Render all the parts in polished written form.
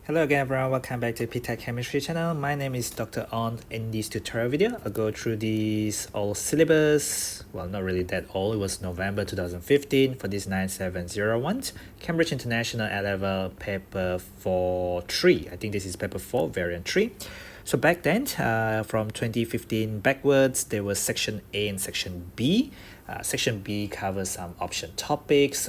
Hello again everyone, welcome back to ptet.chemistry channel. My name is Dr. On. In this tutorial video, I'll go through this old syllabus. Well, not really that old, it was November 2015 for this 9701. Cambridge International A-Level paper 4-3. I think this is paper 4, variant 3. So back then, from 2015 backwards, there was section A and section B. Section B covers some option topics,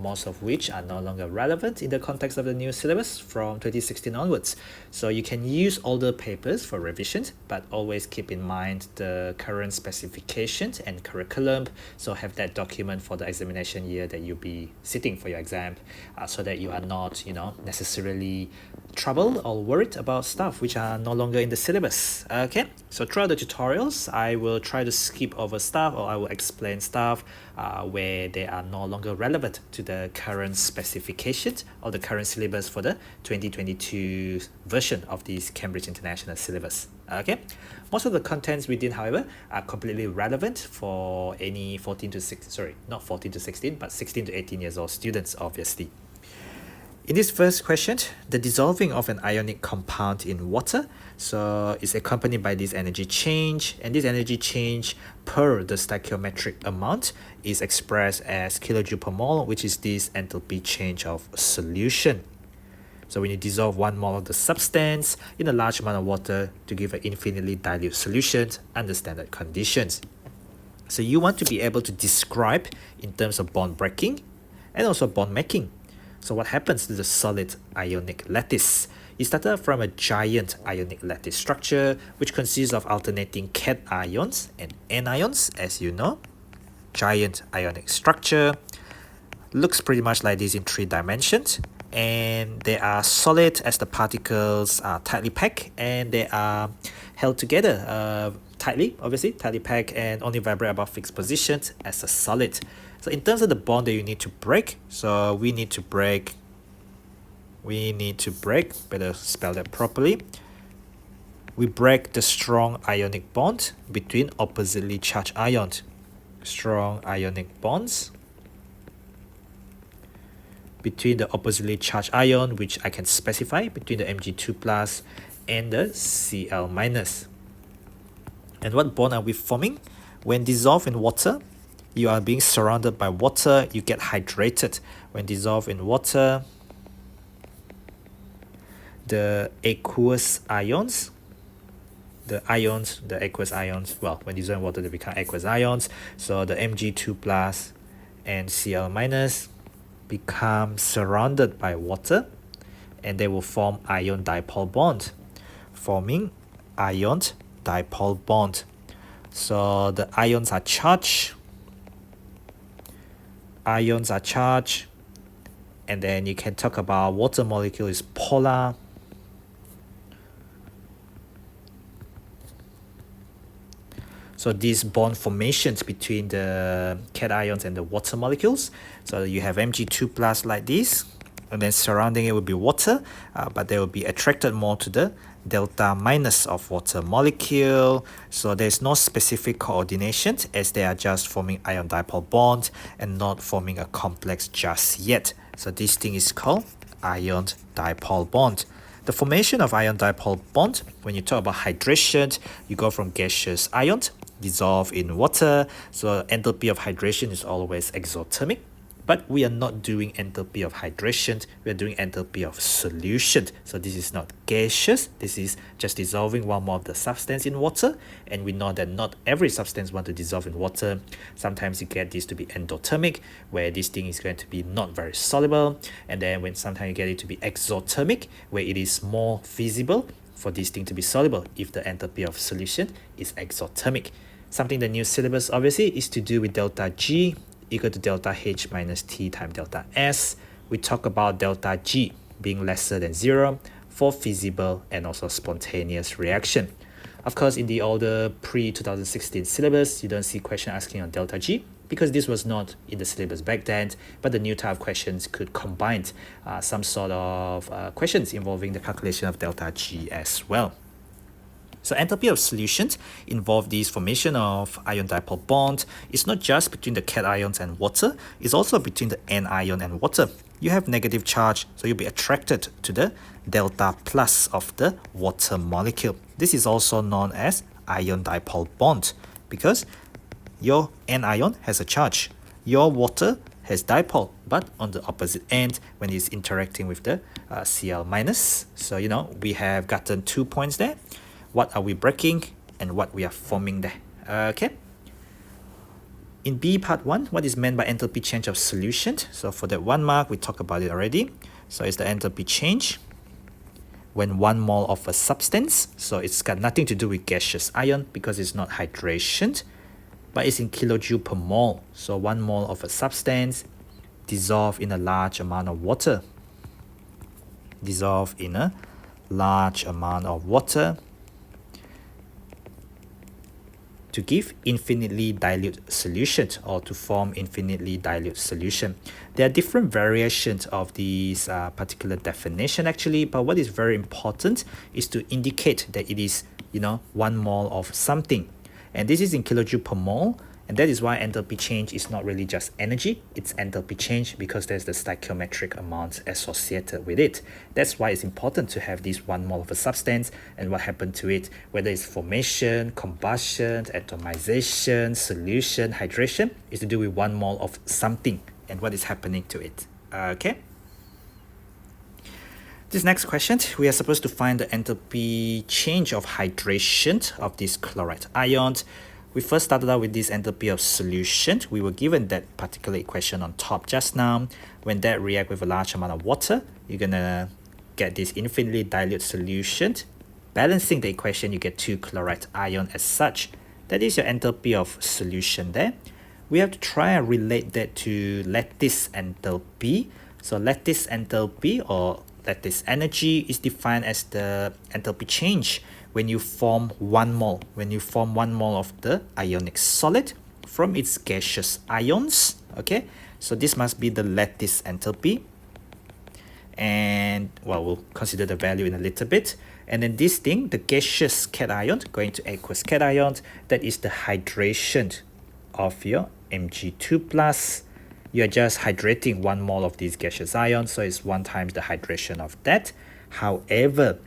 most of which are no longer relevant in the context of the new syllabus from 2016 onwards. So you can use older papers for revisions, but always keep in mind the current specifications and curriculum. So have that document for the examination year that you'll be sitting for your exam, so that you are not, necessarily troubled or worried about stuff which are no longer in the syllabus. Okay, so throughout the tutorials, I will try to skip over stuff, or I will explain stuff where they are no longer relevant to the current specifications or the current syllabus for the 2022 version of this Cambridge International syllabus. Okay, most of the contents within, however, are completely relevant for any 14 to 16, sorry, not 14 to 16, but 16 to 18 years old students, obviously. In this first question, the dissolving of an ionic compound in water, so is accompanied by this energy change, and this energy change per the stoichiometric amount is expressed as kilojoule per mole, which is this enthalpy change of solution. So when you dissolve 1 mole of the substance in a large amount of water to give an infinitely dilute solution under standard conditions. So you want to be able to describe in terms of bond breaking and also bond making. So what happens to the solid ionic lattice? It started from a giant ionic lattice structure, which consists of alternating cations and anions, as you know. Giant ionic structure looks pretty much like this in 3 dimensions, and they are solid as the particles are tightly packed, and they are held together tightly packed, and only vibrate about fixed positions as a solid. So in terms of the bond that you need to break, so we need to break, better spell that properly. We break the strong ionic bond between oppositely charged ions. Strong ionic bonds between the oppositely charged ion, which I can specify between the Mg2 plus and the Cl minus. And what bond are we forming? When dissolved in water, you are being surrounded by water, you get hydrated. When dissolved in water, the aqueous ions, when dissolved in water, they become aqueous ions. So the Mg2 plus and Cl minus become surrounded by water, and they will form ion dipole bond, forming ion dipole bond. So the ions are charged, and then you can talk about water molecule is polar. So these bond formations between the cations and the water molecules. So you have Mg2 plus like this, and then surrounding it will be water, but they will be attracted more to the delta minus of water molecule. So there's no specific coordination, as they are just forming ion dipole bond and not forming a complex just yet. So this thing is called ion dipole bond. The formation of ion dipole bond, when you talk about hydration, you go from gaseous ions dissolve in water. So enthalpy of hydration is always exothermic. But we are not doing enthalpy of hydration, we are doing enthalpy of solution. So this is not gaseous, this is just dissolving 1 mole of the substance in water. And we know that not every substance want to dissolve in water. Sometimes you get this to be endothermic, where this thing is going to be not very soluble. And then when sometimes you get it to be exothermic, where it is more feasible for this thing to be soluble if the enthalpy of solution is exothermic. Something the new syllabus obviously is to do with delta G equal to delta H minus T times delta S. We talk about delta G being lesser than 0 for feasible and also spontaneous reaction. Of course, in the older pre-2016 syllabus, you don't see question asking on delta G, because this was not in the syllabus back then, but the new type of questions could combine some sort of questions involving the calculation of delta G as well. So enthalpy of solutions involve the formation of ion dipole bond. It's not just between the cations and water, it's also between the anion and water. You have negative charge, so you'll be attracted to the delta plus of the water molecule. This is also known as ion dipole bond because your anion has a charge. Your water has dipole, but on the opposite end when it's interacting with the Cl minus. So, we have gotten 2 points there. What are we breaking and what we are forming there? Okay. In B part 1, what is meant by enthalpy change of solution? So for that 1 mark, we talked about it already. So it's the enthalpy change when 1 mole of a substance. So it's got nothing to do with gaseous ion because it's not hydration, but it's in kilojoule per mole. So 1 mole of a substance dissolved in a large amount of water. Dissolved in a large amount of water to give infinitely dilute solution or to form infinitely dilute solution. There are different variations of this particular definition actually, but what is very important is to indicate that it is 1 mole of something, and this is in kilojoule per mole. And that is why enthalpy change is not really just energy, it's enthalpy change because there's the stoichiometric amount associated with it. That's why it's important to have this 1 mole of a substance and what happened to it, whether it's formation, combustion, atomization, solution, hydration, is to do with 1 mole of something and what is happening to it. Okay. This next question, we are supposed to find the enthalpy change of hydration of this chloride ion. We first started out with this enthalpy of solution. We were given that particular equation on top just now. When that react with a large amount of water, you're gonna get this infinitely dilute solution. Balancing the equation, you get 2 chloride ion as such. That is your enthalpy of solution there. We have to try and relate that to lattice enthalpy. So lattice enthalpy or lattice energy is defined as the enthalpy change when you form 1 mole. When you form 1 mole of the ionic solid from its gaseous ions. Okay, so this must be the lattice enthalpy. And we'll consider the value in a little bit. And then this thing, the gaseous cation going to aqueous cation, that is the hydration of your Mg2 plus. You're just hydrating 1 mole of these gaseous ions, so it's 1 times the hydration of that. However,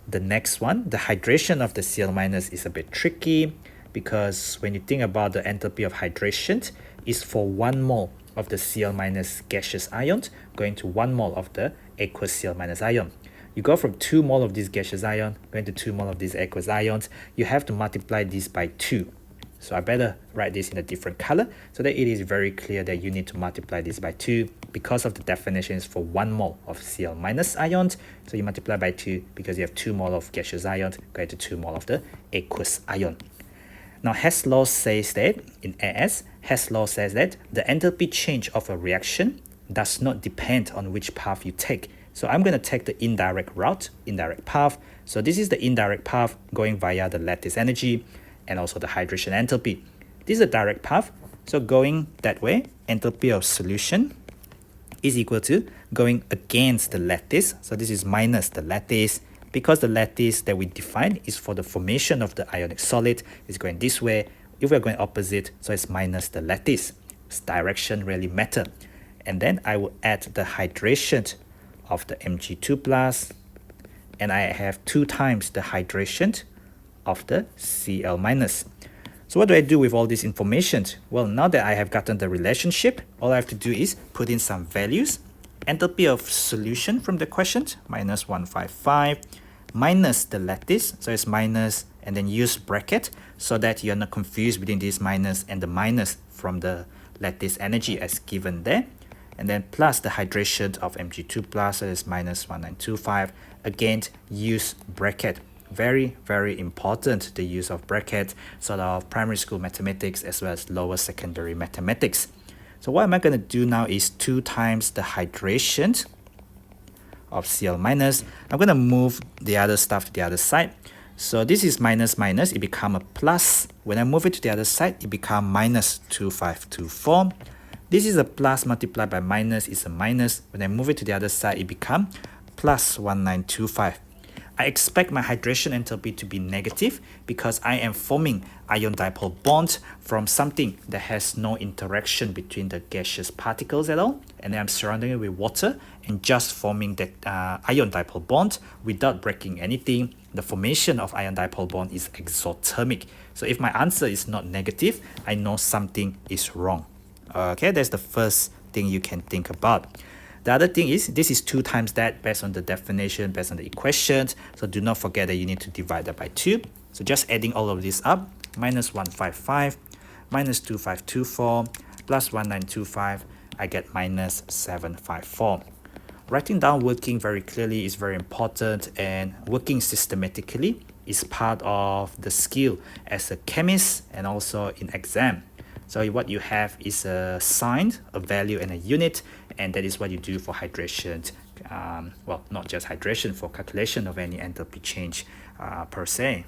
the next one, the hydration of the Cl minus, is a bit tricky because when you think about the enthalpy of hydration is for 1 mole of the Cl minus gaseous ion going to 1 mole of the aqueous Cl minus ion. You go from 2 mole of this gaseous ion going to 2 mole of these aqueous ions. You have to multiply this by 2. So I better write this in a different color so that it is very clear that you need to multiply this by 2 because of the definitions for 1 mole of Cl minus ions. So you multiply by 2 because you have 2 mole of gaseous ion going to 2 mole of the aqueous ion. Now Hess law says that, in AS, Hess law says that the enthalpy change of a reaction does not depend on which path you take. So I'm going to take the indirect route, indirect path. So this is the indirect path going via the lattice energy and also the hydration enthalpy. This is a direct path, so going that way, enthalpy of solution is equal to going against the lattice. So this is minus the lattice because the lattice that we define is for the formation of the ionic solid. It's going this way. If we're going opposite, so it's minus the lattice. Its direction really matter. And then I will add the hydration of the Mg2 plus, and I have 2 times the hydration of the Cl minus. So what do I do with all this information? Well, now that I have gotten the relationship, all I have to do is put in some values. Enthalpy of solution from the question, minus 155, minus the lattice, so it's minus, and then use bracket so that you're not confused between this minus and the minus from the lattice energy as given there. And then plus the hydration of Mg2 plus, so it's minus 1925. Again, use bracket. Very, very important, the use of bracket, sort of primary school mathematics as well as lower secondary mathematics. So what am I going to do now is 2 times the hydration of Cl minus. I'm going to move the other stuff to the other side. So this is minus minus, it become a plus. When I move it to the other side, it become minus 2524. This is a plus multiplied by minus is a minus. When I move it to the other side, it become plus 1925. I expect my hydration enthalpy to be negative because I am forming ion dipole bond from something that has no interaction between the gaseous particles at all, and then I'm surrounding it with water and just forming that ion dipole bond without breaking anything. The formation of ion dipole bond is exothermic. So if my answer is not negative, I know something is wrong. Okay, that's the first thing you can think about. The other thing is, this is 2 times that based on the definition, based on the equations. So do not forget that you need to divide that by 2. So just adding all of this up, minus 155, minus 2524, plus 1925, I get minus 754. Writing down working very clearly is very important, and working systematically is part of the skill as a chemist and also in exam. So what you have is a sign, a value, and a unit, and that is what you do for hydration. Well, not just hydration, for calculation of any enthalpy change per se.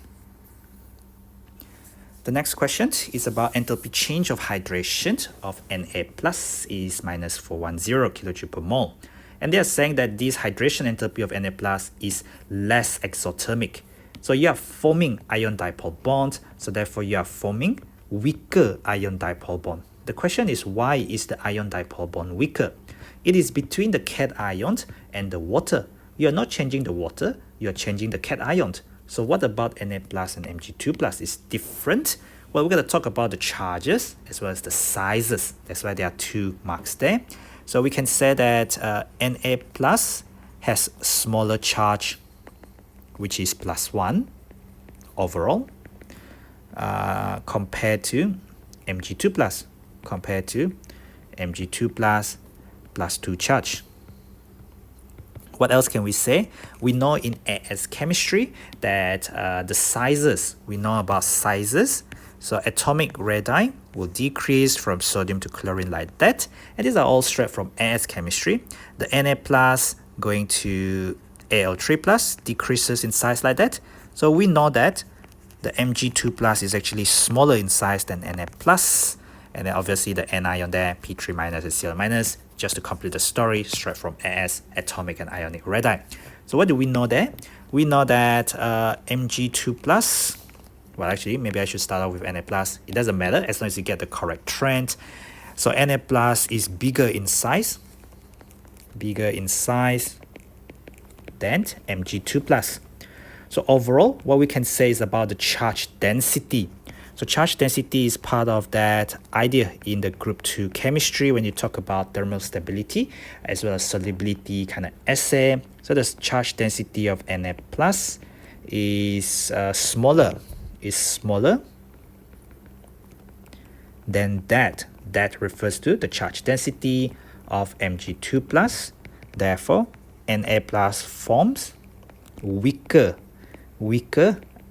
The next question is about enthalpy change of hydration of Na plus is minus 410 kJ per mole. And they are saying that this hydration enthalpy of Na plus is less exothermic. So you are forming ion dipole bond, so therefore you are forming weaker ion dipole bond. The question is, why is the ion dipole bond weaker? It is between the cation and the water. You are not changing the water, you are changing the cation. So what about Na plus and Mg2 plus is different? Well, we're going to talk about the charges as well as the sizes. That's why there are 2 marks there. So we can say that Na plus has smaller charge, which is +1 overall, compared to Mg2 plus, Mg2 plus +2 charge. What else can we say? We know in AS chemistry that the sizes, we know about sizes. So atomic radii will decrease from sodium to chlorine like that. And these are all straight from AS chemistry. The Na plus going to Al3 plus decreases in size like that. So we know that the Mg2 plus is actually smaller in size than Na plus. And then obviously the anion there, P3 minus and Cl minus, just to complete the story, straight from AS, atomic and ionic radii. So what do we know there? We know that Mg2 plus, well actually, maybe I should start off with Na plus. It doesn't matter as long as you get the correct trend. So Na plus is bigger in size than Mg2 plus. So overall, what we can say is about the charge density. So charge density is part of that idea in the group 2 chemistry when you talk about thermal stability as well as solubility kind of assay. So the charge density of Na plus is smaller than that. That refers to the charge density of Mg2 plus. Therefore, Na plus forms weaker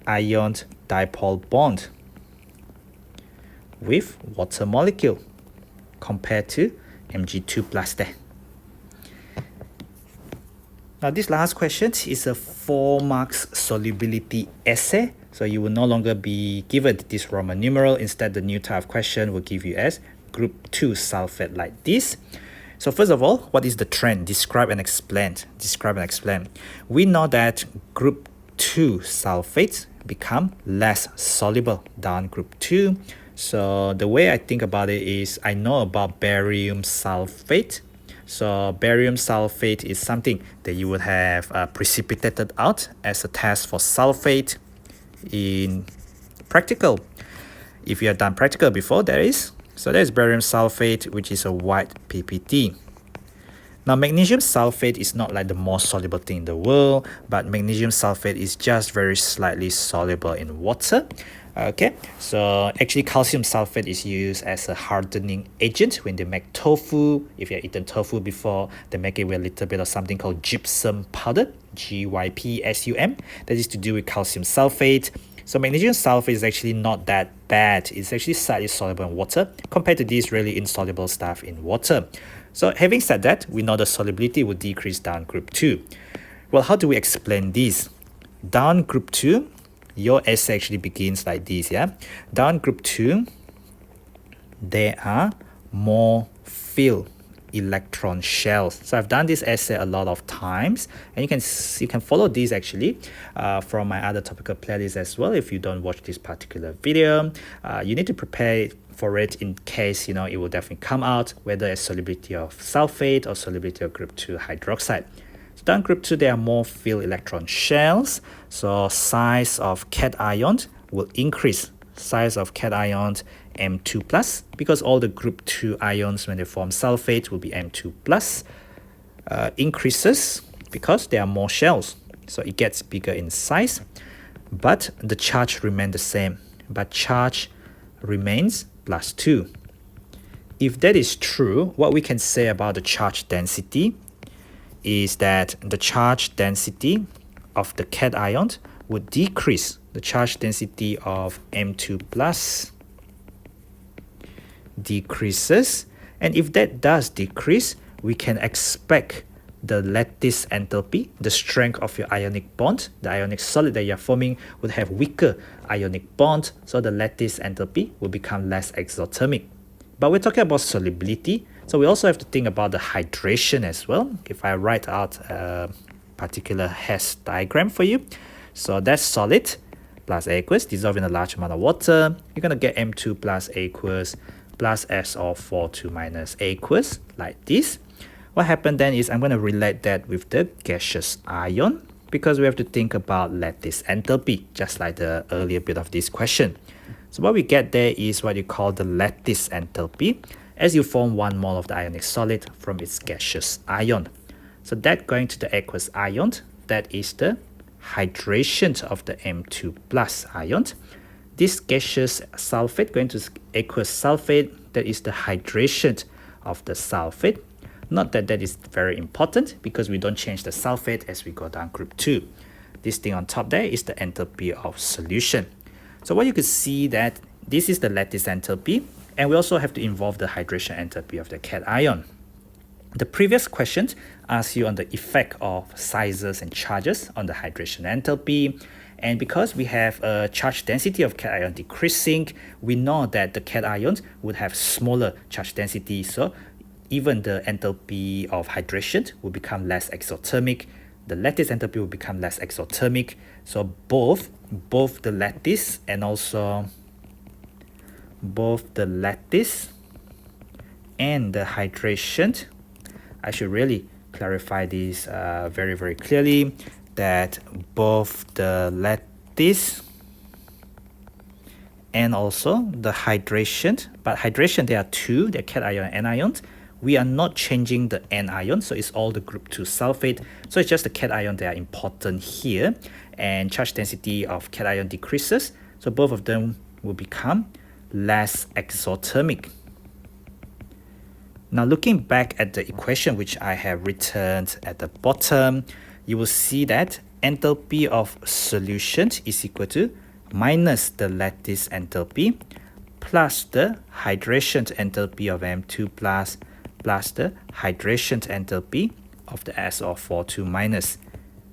ion dipole bond with water molecule compared to Mg2 plus there. Now this last question is a 4 marks solubility essay. So you will no longer be given this Roman numeral. Instead, the new type of question will give you as group 2 sulfate like this. So first of all, what is the trend? Describe and explain. We know that group 2 sulfates become less soluble down group 2. So the way I think about it is, I know about barium sulfate. So barium sulfate is something that you would have precipitated out as a test for sulfate in practical. If you have done practical before, there is. So there's barium sulfate, which is a white PPT. Now magnesium sulfate is not like the most soluble thing in the world, but magnesium sulfate is just very slightly soluble in water. Okay, so actually calcium sulfate is used as a hardening agent when they make tofu. If you have eaten tofu before, they make it with a little bit of something called gypsum powder, GYPSUM. That is to do with calcium sulfate. So magnesium sulfate is actually not that bad. It's actually slightly soluble in water compared to these really insoluble stuff in water. So having said that, we know the solubility will decrease down group 2. Well, how do we explain this? Down group 2, your essay actually begins like this, yeah? Down group 2, there are more field electron shells. So I've done this essay a lot of times, and you can follow these actually from my other topical playlist as well. If you don't watch this particular video, you need to prepare for it in case it will definitely come out, whether as solubility of sulfate or solubility of group 2 hydroxide. So down group 2, there are more filled electron shells, so size of cation will increase. Size of cation M2 plus, because all the group 2 ions when they form sulfate will be M2 plus, increases because there are more shells, so it gets bigger in size, but the charge remains the same, but charge remains plus 2. If that is true, what we can say about the charge density is that the charge density of the cation would decrease. The charge density of M2 plus decreases, and if that does decrease, we can expect the lattice enthalpy, the strength of your ionic bond, the ionic solid that you're forming would have weaker ionic bond, so the lattice enthalpy will become less exothermic. But we're talking about solubility, so we also have to think about the hydration as well. If I write out a particular Hess diagram for you, so that's solid plus aqueous dissolved in a large amount of water, you're going to get M2 plus aqueous plus SO42 minus aqueous like this. What happened then is I'm going to relate that with the gaseous ion, because we have to think about lattice enthalpy, just like the earlier bit of this question. So what we get there is what you call the lattice enthalpy, as you form 1 mole of the ionic solid from its gaseous ion. So that going to the aqueous ion, that is the hydration of the M2 plus ion. This gaseous sulfate going to aqueous sulfate, that is the hydration of the sulfate. Not that that is very important, because we don't change the sulfate as we go down group 2. This thing on top there is the enthalpy of solution. So what you could see that this is the lattice enthalpy, and we also have to involve the hydration enthalpy of the cation. The previous question asks you on the effect of sizes and charges on the hydration enthalpy. And because we have a charge density of cation decreasing, we know that the cations would have smaller charge density. So even the enthalpy of hydration will become less exothermic. The lattice enthalpy will become less exothermic. So both the lattice and also both the lattice and the hydration, I should really clarify this very, very clearly, that both the lattice and also the hydration, but hydration there are 2, they're cation and anions. We are not changing the anion, so it's all the group 2 sulfate. So it's just the cation that are important here, and charge density of cation decreases, so both of them will become less exothermic. Now looking back at the equation which I have written at the bottom, you will see that enthalpy of solution is equal to minus the lattice enthalpy plus the hydration enthalpy of M2 plus the hydration enthalpy of the SO42 minus.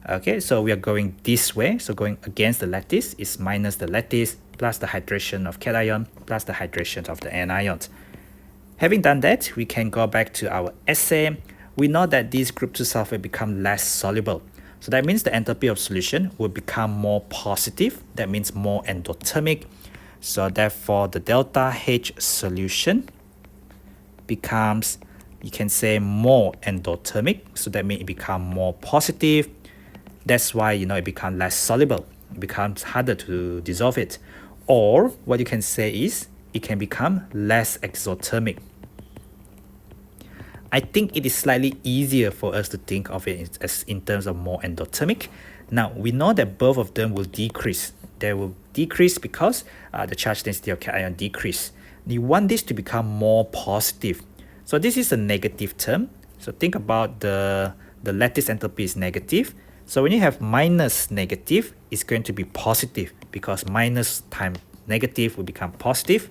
Okay, so we are going this way, so going against the lattice is minus the lattice plus the hydration of cation plus the hydration of the anions. Having done that, we can go back to our essay. We know that these group 2 sulfate become less soluble. So that means the enthalpy of solution will become more positive. That means more endothermic. So therefore, the delta H solution becomes, you can say, more endothermic. So that means it becomes more positive. That's why, it becomes less soluble. It becomes harder to dissolve it. Or what you can say is, it can become less exothermic. I think it is slightly easier for us to think of it as in terms of more endothermic. Now, we know that both of them will decrease. They will decrease because the charge density of cation decrease. You want this to become more positive. So this is a negative term. So think about the lattice enthalpy is negative. So when you have minus negative, it's going to be positive, because minus times negative will become positive.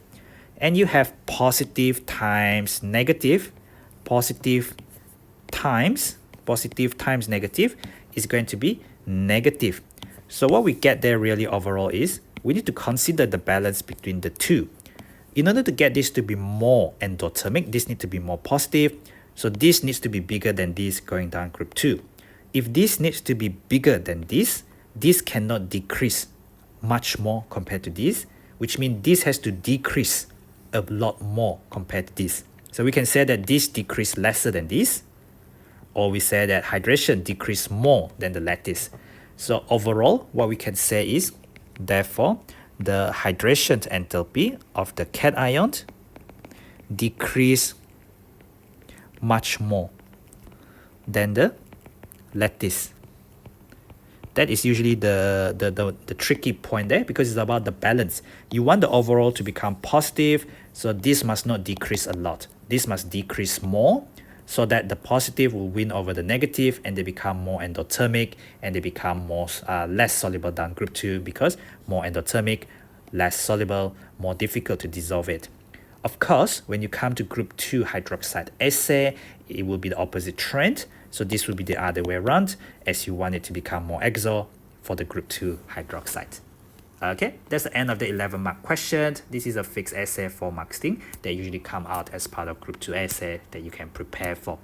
And you have positive times negative. Positive times negative is going to be negative. So what we get there really overall is we need to consider the balance between the two. In order to get this to be more endothermic, this needs to be more positive. So this needs to be bigger than this going down group 2. If this needs to be bigger than this cannot decrease much more compared to this, which means this has to decrease a lot more compared to this. So we can say that this decrease lesser than this, or we say that hydration decrease more than the lattice. So overall, what we can say is, therefore, the hydration enthalpy of the cation decrease much more than the lattice. That is usually the tricky point there, because it's about the balance. You want the overall to become positive, so this must not decrease a lot. This must decrease more, so that the positive will win over the negative, and they become more endothermic, and they become more less soluble down group 2, because more endothermic, less soluble, more difficult to dissolve it. Of course, when you come to group 2 hydroxide assay, it will be the opposite trend. So this will be the other way around, as you want it to become more exo for the group 2 hydroxide. Okay, that's the end of the 11 mark question. This is a fixed essay for marking that usually come out as part of group 2 essay that you can prepare for.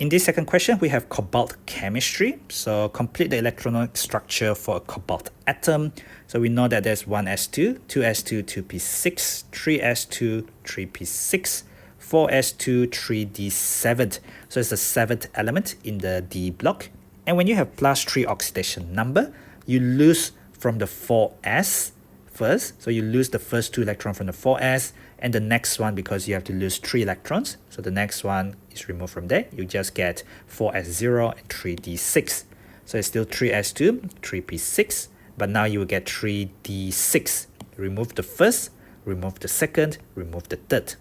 In this second question, we have cobalt chemistry. So complete the electronic structure for a cobalt atom. So we know that there's 1s2, 2s2, 2p6, 3s2, 3p6, 4s2, 3d7. So it's the 7th element in the D block. And when you have +3 oxidation number, you lose from the 4s first. So you lose the first 2 electrons from the 4s, and the next one, because you have to lose 3 electrons, so the next one is removed from there. You just get 4s0 and 3d6. So it's still 3s2, 3p6, but now you will get 3d6. Remove the first, remove the second, remove the third.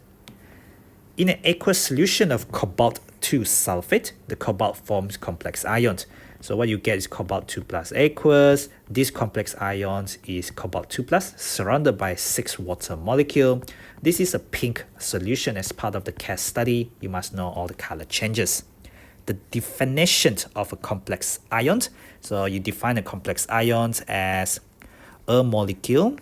In an aqueous solution of cobalt 2 sulfate, the cobalt forms complex ions. So what you get is cobalt 2 plus aqueous. This complex ions is cobalt 2 plus, surrounded by 6 water molecule. This is a pink solution as part of the CAS study. You must know all the color changes. The definition of a complex ion. So you define a complex ions as a molecule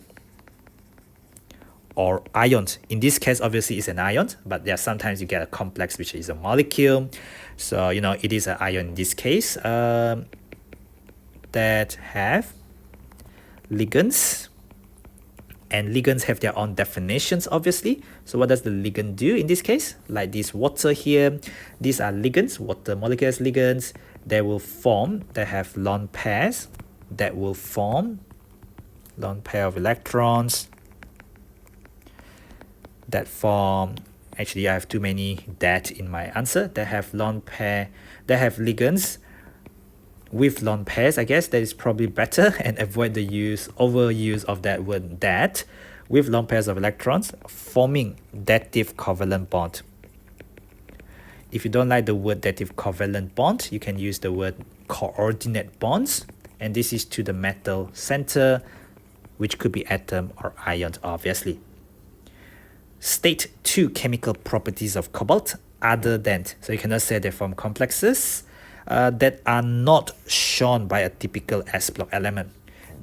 or ions. In this case, obviously it's an ion, but there sometimes you get a complex which is a molecule. So it is an ion in this case that have ligands, and ligands have their own definitions, obviously. So what does the ligand do in this case? Like this water here, these are ligands, water molecules ligands. They have lone pairs that will form lone pair of electrons that form, actually I have too many that in my answer, that have lone pair, that have ligands with lone pairs. I guess that is probably better, and avoid the overuse of that word that, with lone pairs of electrons forming dative covalent bond. If you don't like the word dative covalent bond, you can use the word coordinate bonds, and this is to the metal center, which could be atom or ion, obviously. State 2 chemical properties of cobalt other than, so you cannot say they form complexes that are not shown by a typical S block element.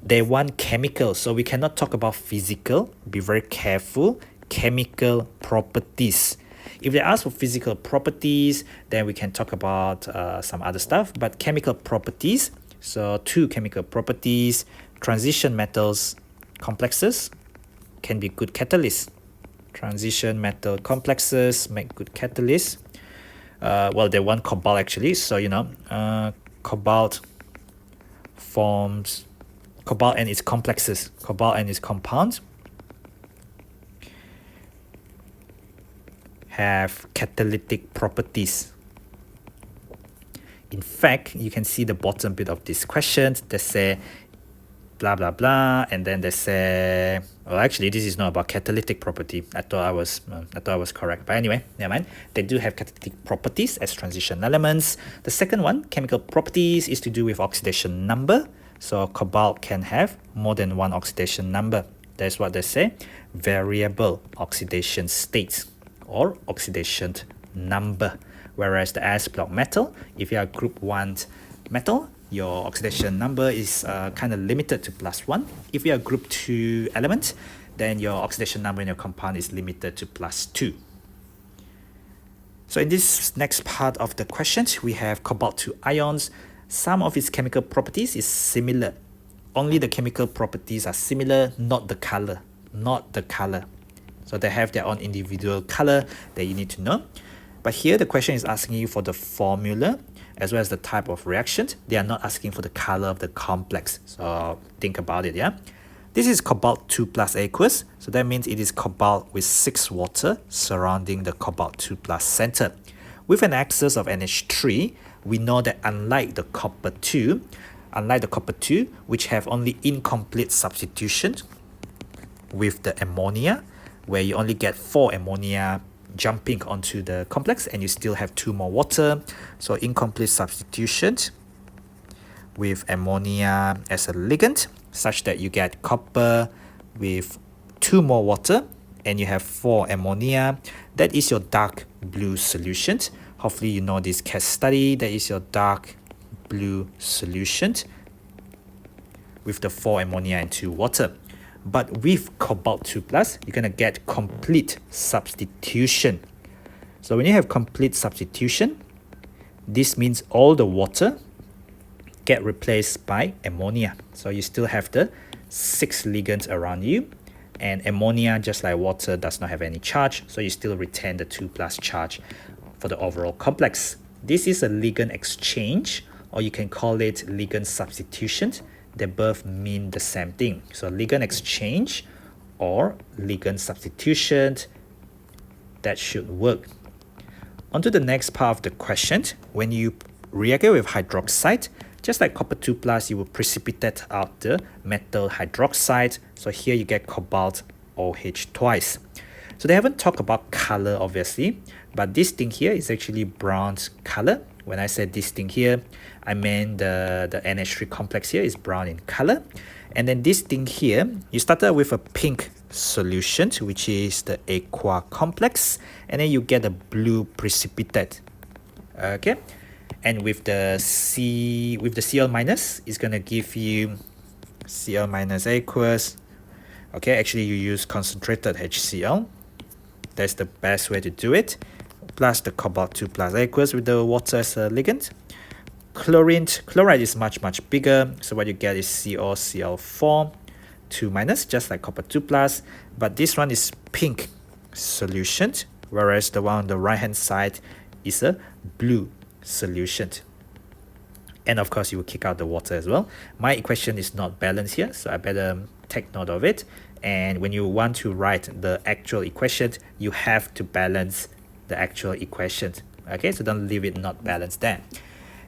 They want chemical, so we cannot talk about physical. Be very careful. Chemical properties. If they ask for physical properties, then we can talk about some other stuff, but chemical properties, so 2 chemical properties, transition metals complexes can be good catalysts. Transition metal complexes make good catalysts. Well, they want cobalt actually, so cobalt forms cobalt and its complexes, cobalt and its compounds have catalytic properties. In fact, you can see the bottom bit of this question. They say blah blah blah, and then they say, well, actually this is not about catalytic property. I thought I was correct, but anyway, never mind. They do have catalytic properties as transition elements. The second one, chemical properties, is to do with oxidation number. So cobalt can have more than 1 oxidation number. That's what they say, variable oxidation states or oxidation number. Whereas the S block metal, if you are group 1 metal, your oxidation number is kind of limited to +1. If you are group 2 element, then your oxidation number in your compound is limited to +2. So in this next part of the question, we have cobalt-2 ions. Some of its chemical properties is similar. Only the chemical properties are similar, not the color. Not the color. So they have their own individual color that you need to know. But here the question is asking you for the formula as well as the type of reaction. They are not asking for the color of the complex. So think about it, yeah? This is cobalt-2 plus aqueous. So that means it is cobalt with 6 water surrounding the cobalt-2 plus center. With an excess of NH3, we know that unlike the copper-2, which have only incomplete substitution with the ammonia, where you only get 4 ammonia jumping onto the complex and you still have 2 more water. So incomplete substitution with ammonia as a ligand, such that you get copper with 2 more water and you have 4 ammonia. That is your dark blue solution. Hopefully you know this case study. That is your dark blue solution with the 4 ammonia and 2 water. But with cobalt-2 plus, you're going to get complete substitution. So when you have complete substitution, this means all the water get replaced by ammonia. So you still have the 6 ligands around you, and ammonia, just like water, does not have any charge, so you still retain the 2 plus charge for the overall complex. This is a ligand exchange, or you can call it ligand substitution. They both mean the same thing. So ligand exchange or ligand substitution, that should work. On to the next part of the question. When you react with hydroxide, just like copper-2 plus, you will precipitate out the metal hydroxide. So here you get cobalt OH twice. So they haven't talked about color, obviously, but this thing here is actually bronze color. When I said this thing here, I meant the NH3 complex here is brown in color. And then this thing here, you started with a pink solution, which is the aqua complex, and then you get a blue precipitate. Okay, and with the Cl minus, it's gonna give you Cl minus aqueous. Okay, actually you use concentrated HCl. That's the best way to do it. Plus the cobalt-2 plus aqueous with the water as a ligand. Chloride is much bigger, so what you get is COCl4 2 minus, just like copper-2 plus, but this one is pink solution, whereas the one on the right hand side is a blue solution. And of course you will kick out the water as well. My equation is not balanced here, so I better take note of it. And when you want to write the actual equation, you have to balance the actual equation. Okay, so don't leave it not balanced there.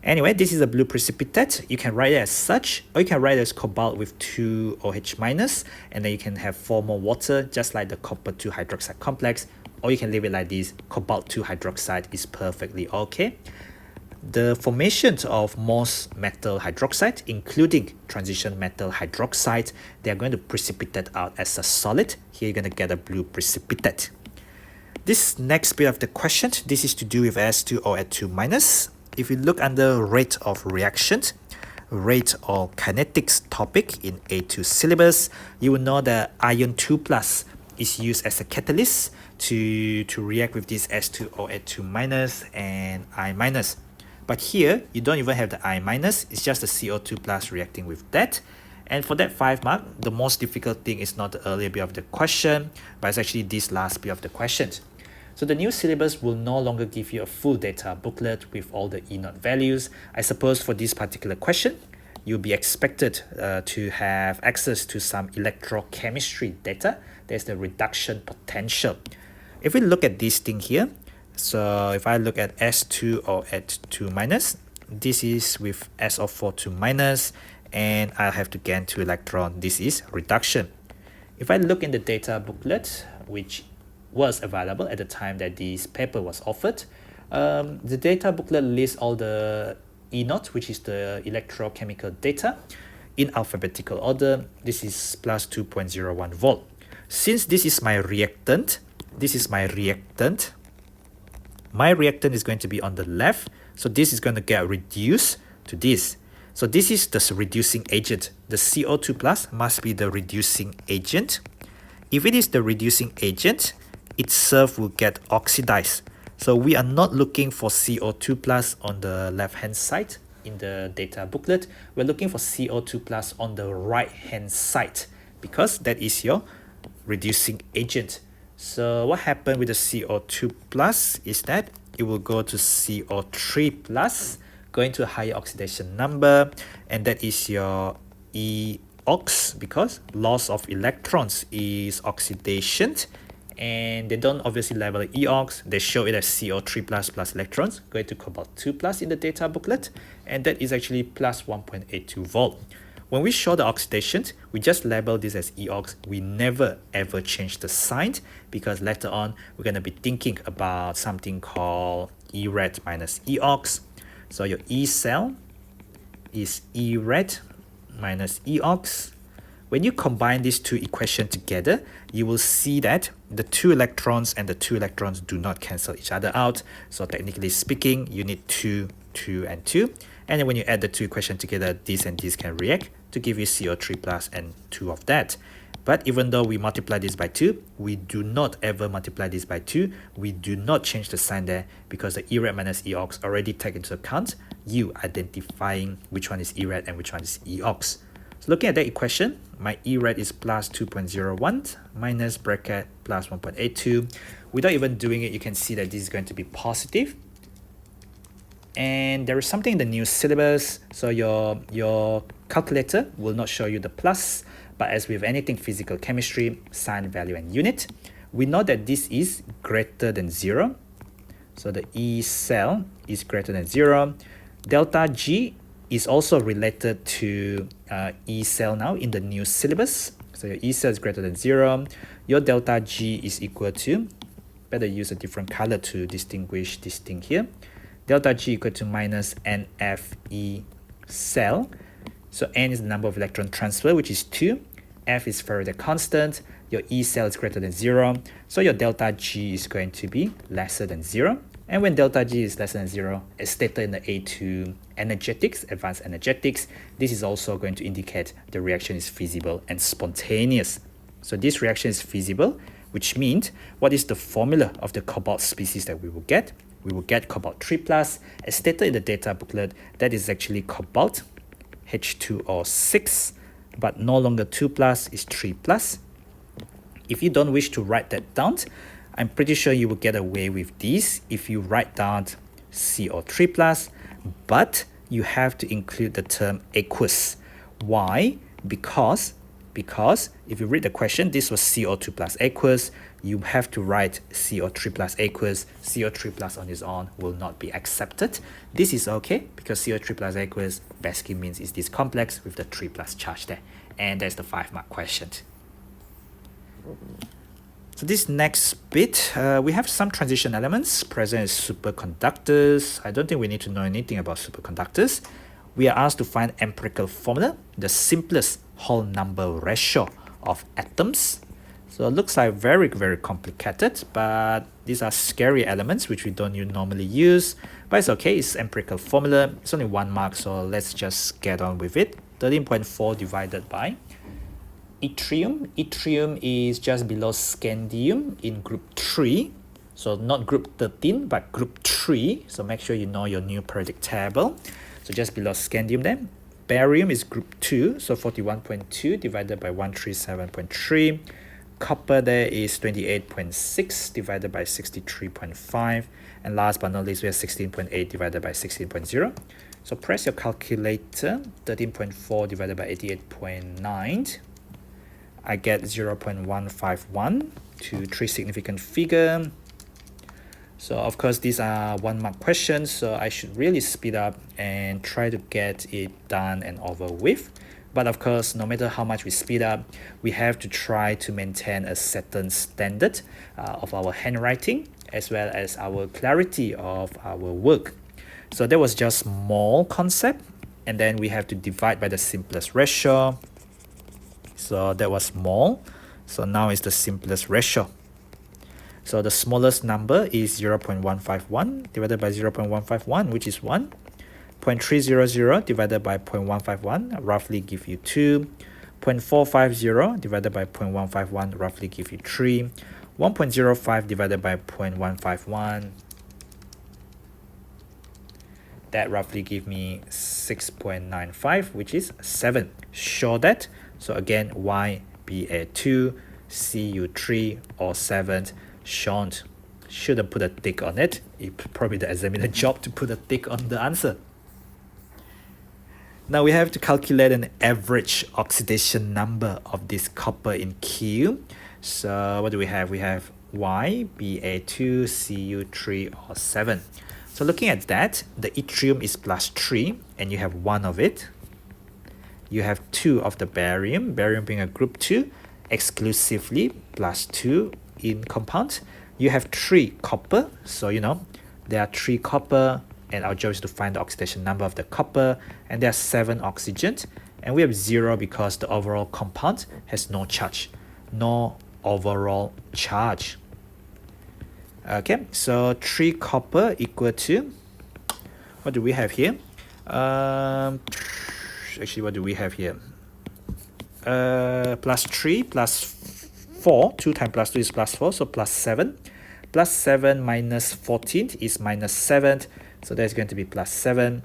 Anyway, this is a blue precipitate. You can write it as such, or you can write it as cobalt with 2 OH minus, and then you can have 4 more water, just like the copper-2 hydroxide complex, or you can leave it like this. Cobalt-2 hydroxide is perfectly okay. The formation of most metal hydroxide, including transition metal hydroxide, they are going to precipitate out as a solid. Here you're going to get a blue precipitate. This next bit of the question, this is to do with S2O2 minus. If you look under rate of reaction, rate or kinetics topic in A2 syllabus, you will know that iron 2 plus is used as a catalyst to react with this S2O2 minus and I minus. But here, you don't even have the I minus, it's just the CO2 plus reacting with that. And for that 5 mark, the most difficult thing is not the earlier bit of the question, but it's actually this last bit of the question. So the new syllabus will no longer give you a full data booklet with all the E0 values. I suppose for this particular question, you'll be expected to have access to some electrochemistry data. There's the reduction potential. If we look at this thing here, so if I look at S2O2 minus, this is with SO42 minus, and I'll have to gain 2 electrons. This is reduction. If I look in the data booklet, which was available at the time that this paper was offered, the data booklet lists all the E0, which is the electrochemical data, in alphabetical order. This is plus 2.01 volt. Since this is my reactant, my reactant is going to be on the left, so this is going to get reduced to this. So this is the reducing agent. The CO2 plus must be the reducing agent. If it is the reducing agent, itself will get oxidized. So we are not looking for CO2 plus on the left hand side in the data booklet. We're looking for CO2 plus on the right hand side because that is your reducing agent. So what happened with the CO2 plus is that it will go to CO3 plus, going to a higher oxidation number, and that is your EOX because loss of electrons is oxidation, and they don't obviously label it EOX, they show it as CO3 plus electrons going to cobalt 2 plus in the data booklet, and that is actually plus 1.82 volt. When we show the oxidation, we just label this as EOX. We never ever change the sign because later on we're going to be thinking about something called E-rad minus EOX. So your E cell is E-rad minus EOX. When you combine these two equations together, you will see that the two electrons and the two electrons do not cancel each other out. So technically speaking, you need 2, 2, and 2. And then when you add the two equations together, this and this can react to give you CO3 plus and 2 of that. But even though we multiply this by 2, we do not ever multiply this by 2. We do not change the sign there because the E-rad minus EOX already take into account you identifying which one is E-rad and which one is EOX. So looking at that equation, my E-rad is plus 2.01 minus bracket plus 1.82. Without even doing it, you can see that this is going to be positive. And there is something in the new syllabus, so your calculator will not show you the plus, but as with anything physical chemistry, sign, value, and unit, we know that this is greater than 0. So the E cell is greater than 0. Delta G is also related to E cell now in the new syllabus. So your E cell is greater than 0. Your delta G is equal to, better use a different color to distinguish this thing here. Delta G equal to minus NFE cell. So N is the number of electron transfer, which is 2. F is Faraday constant. Your E cell is greater than 0. So your delta G is going to be lesser than 0. And when delta G is less than 0, as stated in the A2 energetics, advanced energetics, this is also going to indicate the reaction is feasible and spontaneous. So this reaction is feasible, which means what is the formula of the cobalt species that we will get? We will get cobalt 3 plus. As stated in the data booklet, that is actually cobalt H2O6, but no longer 2 plus, is 3 plus. If you don't wish to write that down, I'm pretty sure you will get away with this if you write down CO3 plus, but you have to include the term aqueous. Why? Because if you read the question, this was CO2 plus aqueous, you have to write CO3 plus aqueous. CO3 plus on its own will not be accepted. This is okay because CO3 plus aqueous basically means it's this complex with the 3 plus charge there. And that's the 5-mark question. So this next bit, we have some transition elements present as superconductors. I don't think we need to know anything about superconductors. We are asked to find empirical formula, the simplest whole number ratio of atoms. So it looks like very, very complicated, but these are scary elements which we don't normally use. But it's okay, it's empirical formula. It's only 1 mark, so let's just get on with it. 13.4 divided by yttrium. Yttrium is just below scandium in group 3. So not group 13, but group 3. So make sure you know your new periodic table. So just below scandium then. Barium is group 2, so 41.2 divided by 137.3. Copper there is 28.6 divided by 63.5. And last but not least, we have 16.8 divided by 16.0. So press your calculator, 13.4 divided by 88.9. I get 0.151 to 3 significant figure. So of course these are 1 mark questions, so I should really speed up and try to get it done and over with. But of course, no matter how much we speed up, we have to try to maintain a certain standard of our handwriting as well as our clarity of our work. So that was just mole concept, and then we have to divide by the simplest ratio. So that was mole. So now it's the simplest ratio. So the smallest number is 0.151 divided by 0.151, which is 1. 0.300 divided by 0.151 roughly give you 2. 0.450 divided by 0.151 roughly give you 3. 1.05 divided by 0.151, that roughly give me 6.95, which is 7. Show that. So again, Y be a 2, CU 3, or 7 shown. Shouldn't put a tick on it. It's probably the examiner job to put a tick on the answer. Now we have to calculate an average oxidation number of this copper in Q. So what do we have? We have Y, Ba2, Cu3, or 7. So looking at that, the yttrium is +3, and you have 1 of it. You have 2 of the barium, barium being a group 2, exclusively +2 in compound. You have 3 copper, so you know, there are 3 copper, and our job is to find the oxidation number of the copper, and there are 7 oxygen, and we have 0 because the overall compound has no charge, no overall charge. Okay, so 3 copper equal to, what do we have here? Actually, what do we have here? +3 +4, 2 times +2 is +4, so +7. +7 minus 14 is -7, so that's going to be +7.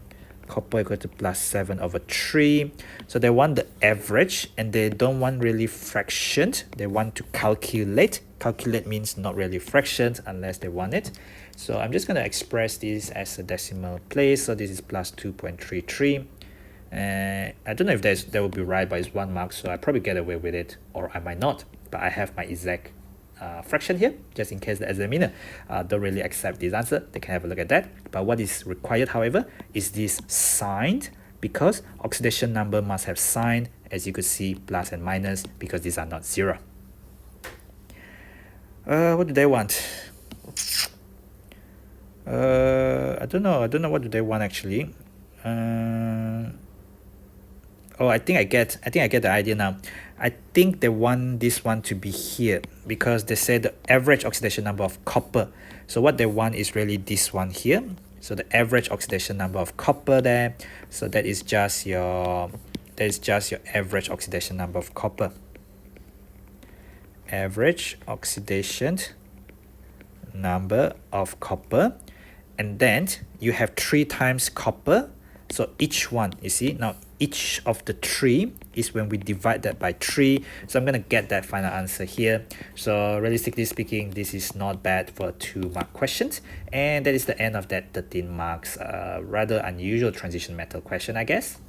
Copper equal to +7 over 3. So they want the average, and they don't want really fractions. They want to calculate. Calculate means not really fractions unless they want it. So I'm just going to express this as a decimal place. So this is +2.33. I don't know if that will be right, but it's 1 mark, so I probably get away with it, or I might not. But I have my exact fraction here, just in case the examiner don't really accept this answer. They can have a look at that. But what is required, however, is this signed, because oxidation number must have sign, as you could see, plus and minus, because these are not 0. What do they want? I don't know what do they want actually. Oh, I think I get the idea now. I think they want this one to be here, because they say the average oxidation number of copper. So what they want is really this one here. So the average oxidation number of copper there. So that is just your average oxidation number of copper. Average oxidation number of copper, and then you have 3 times copper. So each one, you see, now each of the 3 is when we divide that by 3. So I'm going to get that final answer here. So realistically speaking, this is not bad for a 2-mark questions. And that is the end of that 13 marks, rather unusual transition metal question, I guess.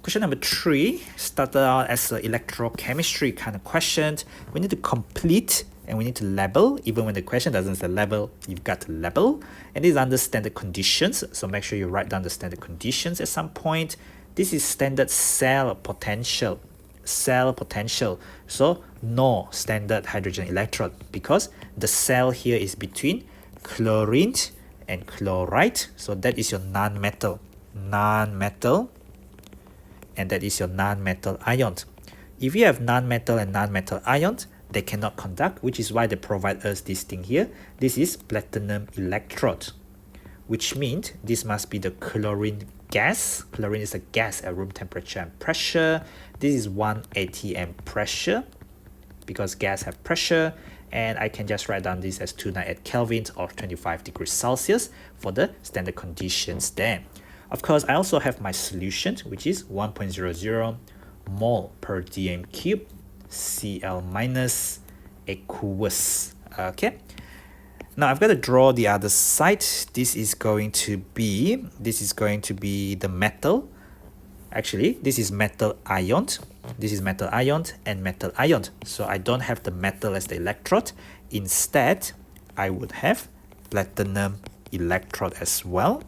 Question number 3 started out as an electrochemistry kind of question. We need to complete and we need to label. Even when the question doesn't say label, you've got to label. And these are under standard conditions, so make sure you write down the standard conditions at some point. This is standard cell potential. Cell potential. So no standard hydrogen electrode, because the cell here is between chlorine and chloride. So that is your non-metal. Non-metal. And that is your non-metal ion. If you have non-metal and non-metal ions, they cannot conduct, which is why they provide us this thing here. This is platinum electrode, which means this must be the chlorine gas. Chlorine is a gas at room temperature and pressure. This is 1 atm pressure, because gas have pressure. And I can just write down this as 298 Kelvin or 25 degrees Celsius for the standard conditions there. Of course, I also have my solution, which is 1.00 mole per dm cube, Cl minus aqueous. Okay. Now I've got to draw the other side. This is going to be the metal. Actually, this is metal ion. This is metal ion and metal ion. So I don't have the metal as the electrode. Instead, I would have platinum electrode as well.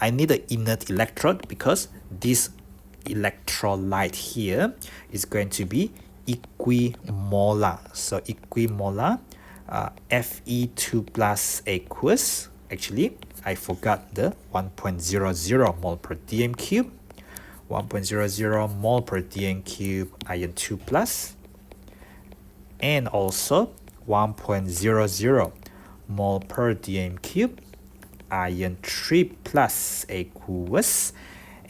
I need an inert electrode because this electrolyte here is going to be equimolar. So equimolar, Fe2 plus aqueous. Actually, I forgot the 1.00 mole per dm cube. 1.00 mole per dm cube iron 2 plus. and also 1.00 mole per dm cube iron 3 plus aqueous.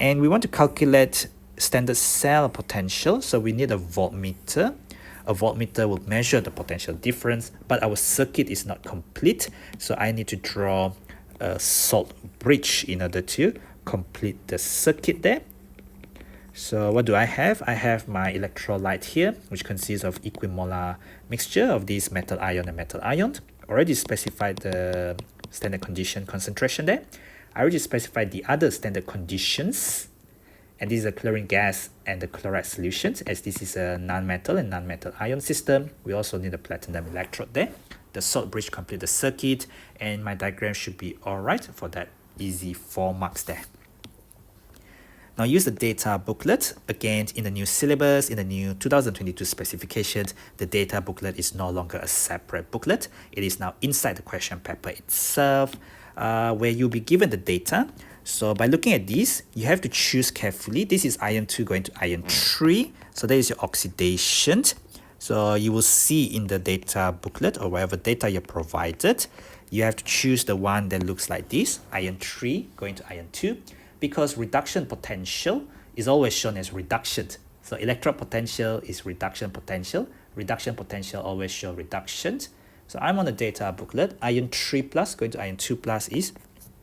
And we want to calculate standard cell potential, so we need a voltmeter. A voltmeter will measure the potential difference, but our circuit is not complete, so I need to draw a salt bridge in order to complete the circuit there. So what do I have? I have my electrolyte here, which consists of equimolar mixture of these metal ion and metal ion. Already specified the standard condition concentration there. I already specified the other standard conditions, and this is a chlorine gas and the chloride solutions. As this is a non-metal and non-metal ion system, we also need a platinum electrode there. The salt bridge complete the circuit, and my diagram should be alright for that easy 4 marks there. Now use the data booklet. Again, in the new syllabus, in the new 2022 specifications, the data booklet is no longer a separate booklet. It is now inside the question paper itself, where you'll be given the data. So by looking at this, you have to choose carefully. This is iron 2 going to iron 3. So that is your oxidation. So you will see in the data booklet or whatever data you're provided, you have to choose the one that looks like this, iron 3 going to iron 2. Because reduction potential is always shown as reduction. So electrode potential is reduction potential. Reduction potential always show reduction. So I'm on the data booklet. Iron 3 plus going to iron 2 plus is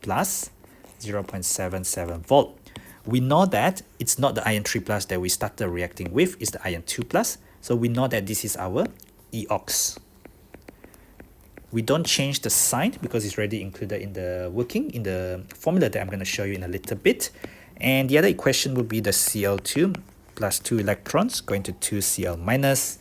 plus 0.77 volt. We know that it's not the iron 3 plus that we started reacting with, it's the iron 2 plus. So we know that this is our EOX. We don't change the sign because it's already included in the working, in the formula that I'm going to show you in a little bit. And the other equation will be the Cl2 plus 2 electrons going to 2 Cl minus.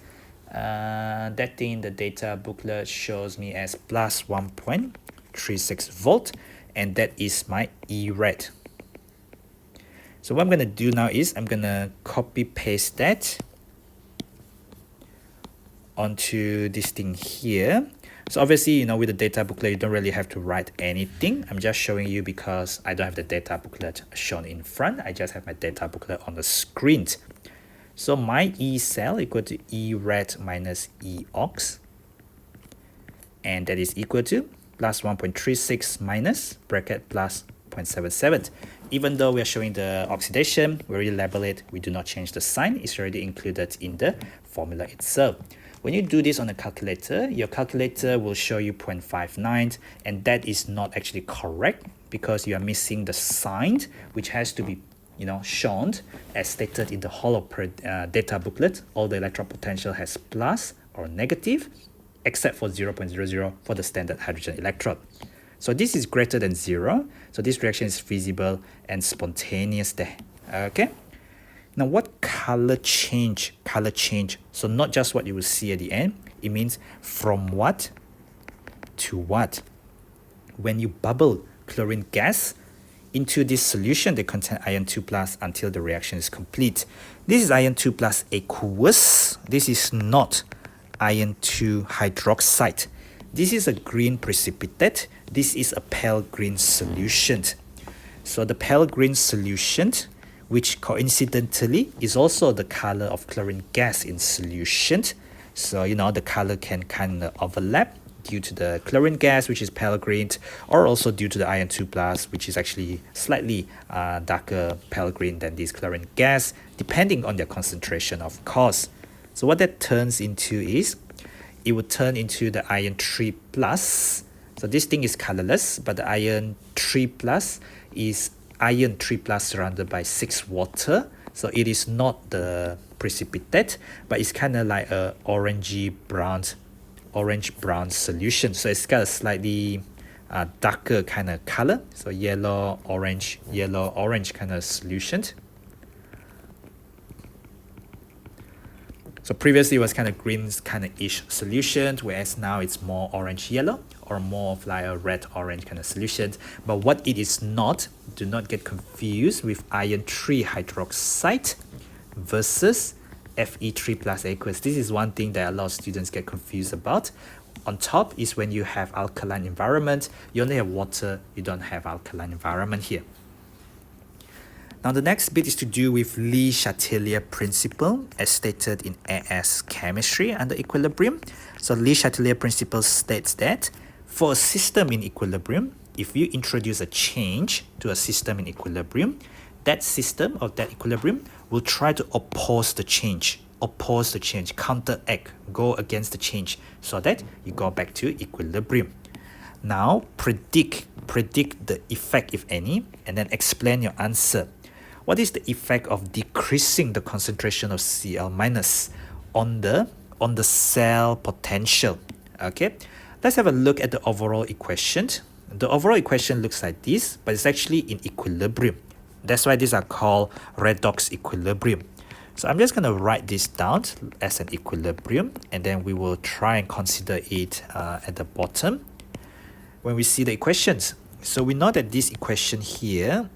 That thing in the data booklet shows me as plus 1.36 volt, and that is my E red. So what I'm going to do now is I'm going to copy paste that onto this thing here. So obviously, you know, with the data booklet, you don't really have to write anything. I'm just showing you because I don't have the data booklet shown in front. I just have my data booklet on the screen. So my E cell equal to E red minus E ox. And that is equal to plus 1.36 minus bracket plus 0.77. Even though we are showing the oxidation, we already label it. We do not change the sign. It's already included in the formula itself. When you do this on a calculator, your calculator will show you 0.59, and that is not actually correct because you are missing the sign, which has to be, you know, shown as stated in the whole of data booklet. All the electrode potential has plus or negative, except for 0.00 for the standard hydrogen electrode. So this is greater than 0, so this reaction is feasible and spontaneous there. Okay. Now what color change? Color change. So not just what you will see at the end. It means from what to what. When you bubble chlorine gas into this solution that contains iron 2 plus until the reaction is complete. This is iron 2 plus aqueous. This is not iron 2 hydroxide. This is a green precipitate. This is a pale green solution. So the pale green solution, which coincidentally is also the color of chlorine gas in solution. So, you know, the color can kind of overlap due to the chlorine gas, which is pale green, or also due to the iron 2 plus, which is actually slightly darker pale green than this chlorine gas, depending on their concentration, of course. So what that turns into is, it would turn into the iron 3 plus. So this thing is colorless, but the iron 3 plus is iron 3 plus surrounded by 6 water. So it is not the precipitate, but it's kind of like a orange brown solution. So it's got a slightly darker kind of color. So yellow orange kind of solution. So previously it was kind of green kind of ish solution, whereas now it's more orange yellow or more of like a red orange kind of solution. But what it is not, do not get confused with iron 3 hydroxide versus Fe3 plus aqueous. This is one thing that a lot of students get confused about. On top is when you have alkaline environment, you only have water, you don't have alkaline environment here. Now the next bit is to do with Le Chatelier principle as stated in AS Chemistry under equilibrium. So Le Chatelier principle states that for a system in equilibrium, if you introduce a change to a system in equilibrium, that system or that equilibrium will try to oppose the change, counteract, go against the change so that you go back to equilibrium. Now predict the effect, if any, and then explain your answer. What is the effect of decreasing the concentration of Cl- on the cell potential? Okay, let's have a look at the overall equation. The overall equation looks like this, but it's actually in equilibrium. That's why these are called redox equilibrium. So I'm just going to write this down as an equilibrium, and then we will try and consider it at the bottom when we see the equations. So we know that this equation here,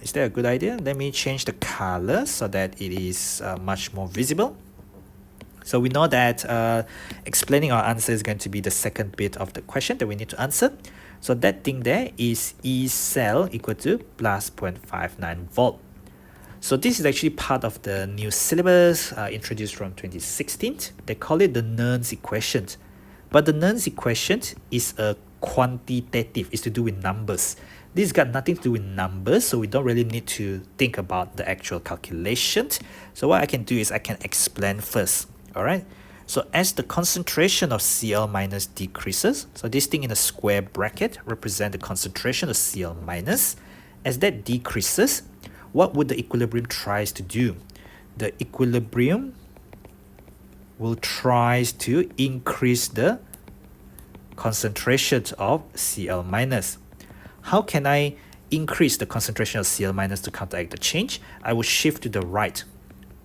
is that a good idea? Let me change the color so that it is much more visible. So we know that explaining our answer is going to be the second bit of the question that we need to answer. So that thing there is E cell equal to plus 0.59 volt. So this is actually part of the new syllabus introduced from 2016. They call it the Nernst equation. But the Nernst equation is a quantitative, it's to do with numbers. This got nothing to do with numbers, so we don't really need to think about the actual calculation. So what I can do is I can explain first. All right. So as the concentration of Cl- decreases, so this thing in a square bracket represent the concentration of Cl-. As that decreases, what would the equilibrium tries to do? The equilibrium will try to increase the concentration of Cl-. How can I increase the concentration of Cl- to counteract the change? I will shift to the right.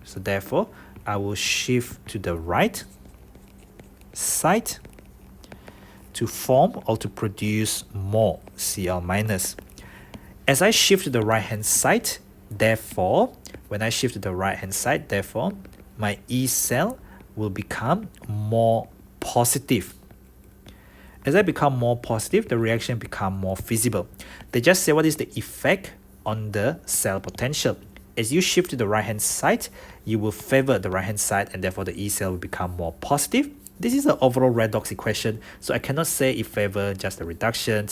So therefore, I will shift to the right side to form or to produce more Cl-. As I shift to the right hand side, therefore, when I shift to the right hand side, therefore, my E cell will become more positive. As I become more positive, the reaction become more visible. They just say what is the effect on the cell potential. As you shift to the right hand side, you will favor the right hand side, and therefore the E cell will become more positive. This is the overall redox equation, so I cannot say it favors just the reduction.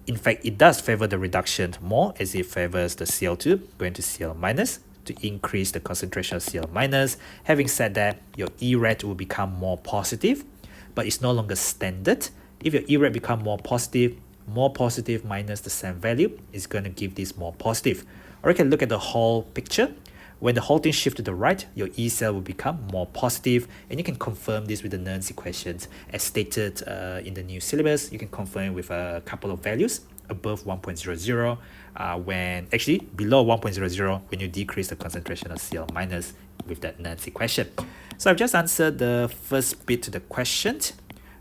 In fact, it does favor the reduction more, as it favors the Cl2 going to Cl- to increase the concentration of Cl-. Having said that, your E-rate will become more positive, but it's no longer standard. If your E-rate become more positive minus the same value is going to give this more positive. Or you can look at the whole picture. When the whole thing shifts to the right, your E cell will become more positive, and you can confirm this with the Nernst equations as stated in the new syllabus. You can confirm with a couple of values above 1.00, when actually below 1.00 when you decrease the concentration of Cl- with that Nernst equation. So I've just answered the first bit to the question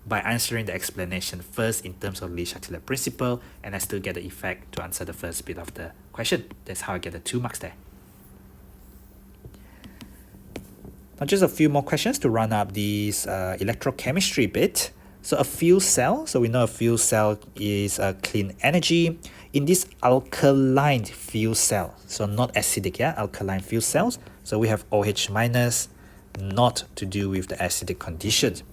by answering the explanation first in terms of Le Chatelier principle, and I still get the effect to answer the first bit of the question. That's how I get the 2 marks there. Now just a few more questions to run up this electrochemistry bit. So a fuel cell, so we know a fuel cell is a clean energy. In this alkaline fuel cell, so not acidic, yeah, alkaline fuel cells, so we have OH minus, not to do with the acidic conditions.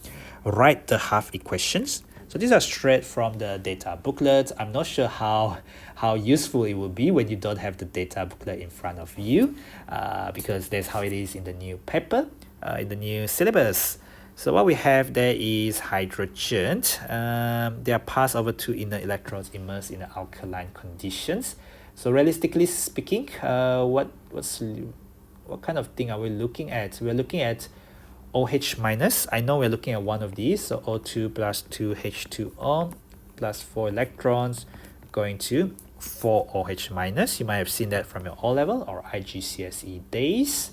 Write the half equations. So these are straight from the data booklet. I'm not sure how useful it will be when you don't have the data booklet in front of you, because that's how it is in the new paper, in the new syllabus. So what we have there is hydrogen. They are passed over to inner electrons immersed in the alkaline conditions. So realistically speaking, what kind of thing are we looking at? We're looking at OH minus. I know we're looking at one of these, so O2 plus 2 H2O plus 4 electrons going to 4 OH minus. You might have seen that from your O-level or IGCSE days.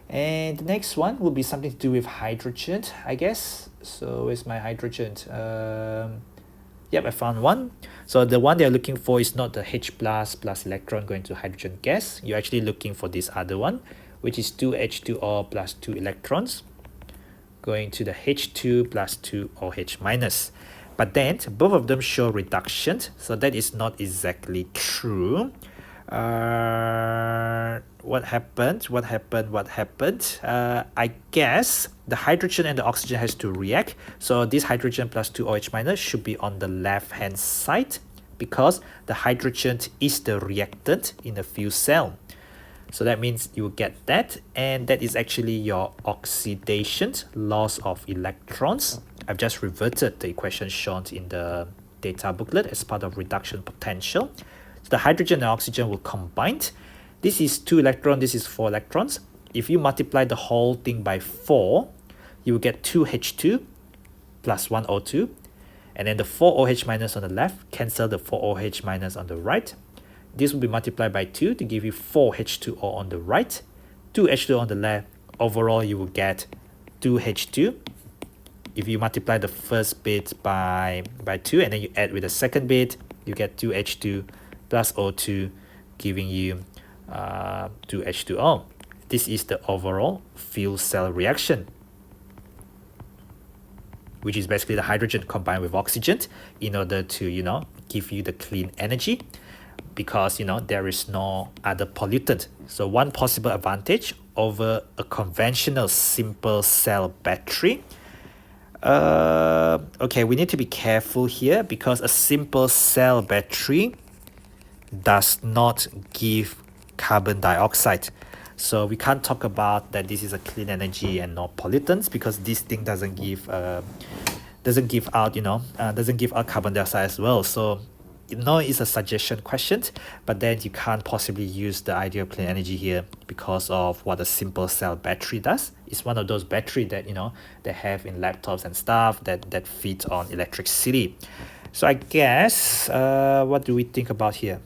And the next one will be something to do with hydrogen, I guess. So where's my hydrogen? Yep, I found one. So the one they're looking for is not the H plus electron going to hydrogen gas. You're actually looking for this other one, which is 2H2O plus 2 electrons going to the H2 plus 2 OH minus. But then both of them show reduction, so that is not exactly true. What happened? I guess the hydrogen and the oxygen has to react. So this hydrogen plus 2OH minus should be on the left hand side because the hydrogen is the reactant in the fuel cell. So that means you will get that, and that is actually your oxidation, loss of electrons. I've just reverted the equation shown in the data booklet as part of reduction potential. So the hydrogen and oxygen will combine. This is 2 electrons, this is 4 electrons. If you multiply the whole thing by 4, you will get 2H2 plus 1 O2. And then the 4OH minus on the left, cancel the 4OH minus on the right. This will be multiplied by 2 to give you 4H2O on the right, 2H2O on the left. Overall, you will get 2H2. If you multiply the first bit by 2 and then you add with the second bit, you get 2H2 plus O2, giving you 2H2O. This is the overall fuel cell reaction, which is basically the hydrogen combined with oxygen in order to, give you the clean energy, because there is no other pollutant. So one possible advantage over a conventional simple cell battery. Okay, we need to be careful here because a simple cell battery does not give carbon dioxide. So we can't talk about that this is a clean energy and no pollutants, because this thing doesn't give out carbon dioxide as well. So it's a suggestion question, but then you can't possibly use the idea of clean energy here because of what a simple cell battery does. It's one of those battery that they have in laptops and stuff that feed on electricity. So I guess what do we think about here?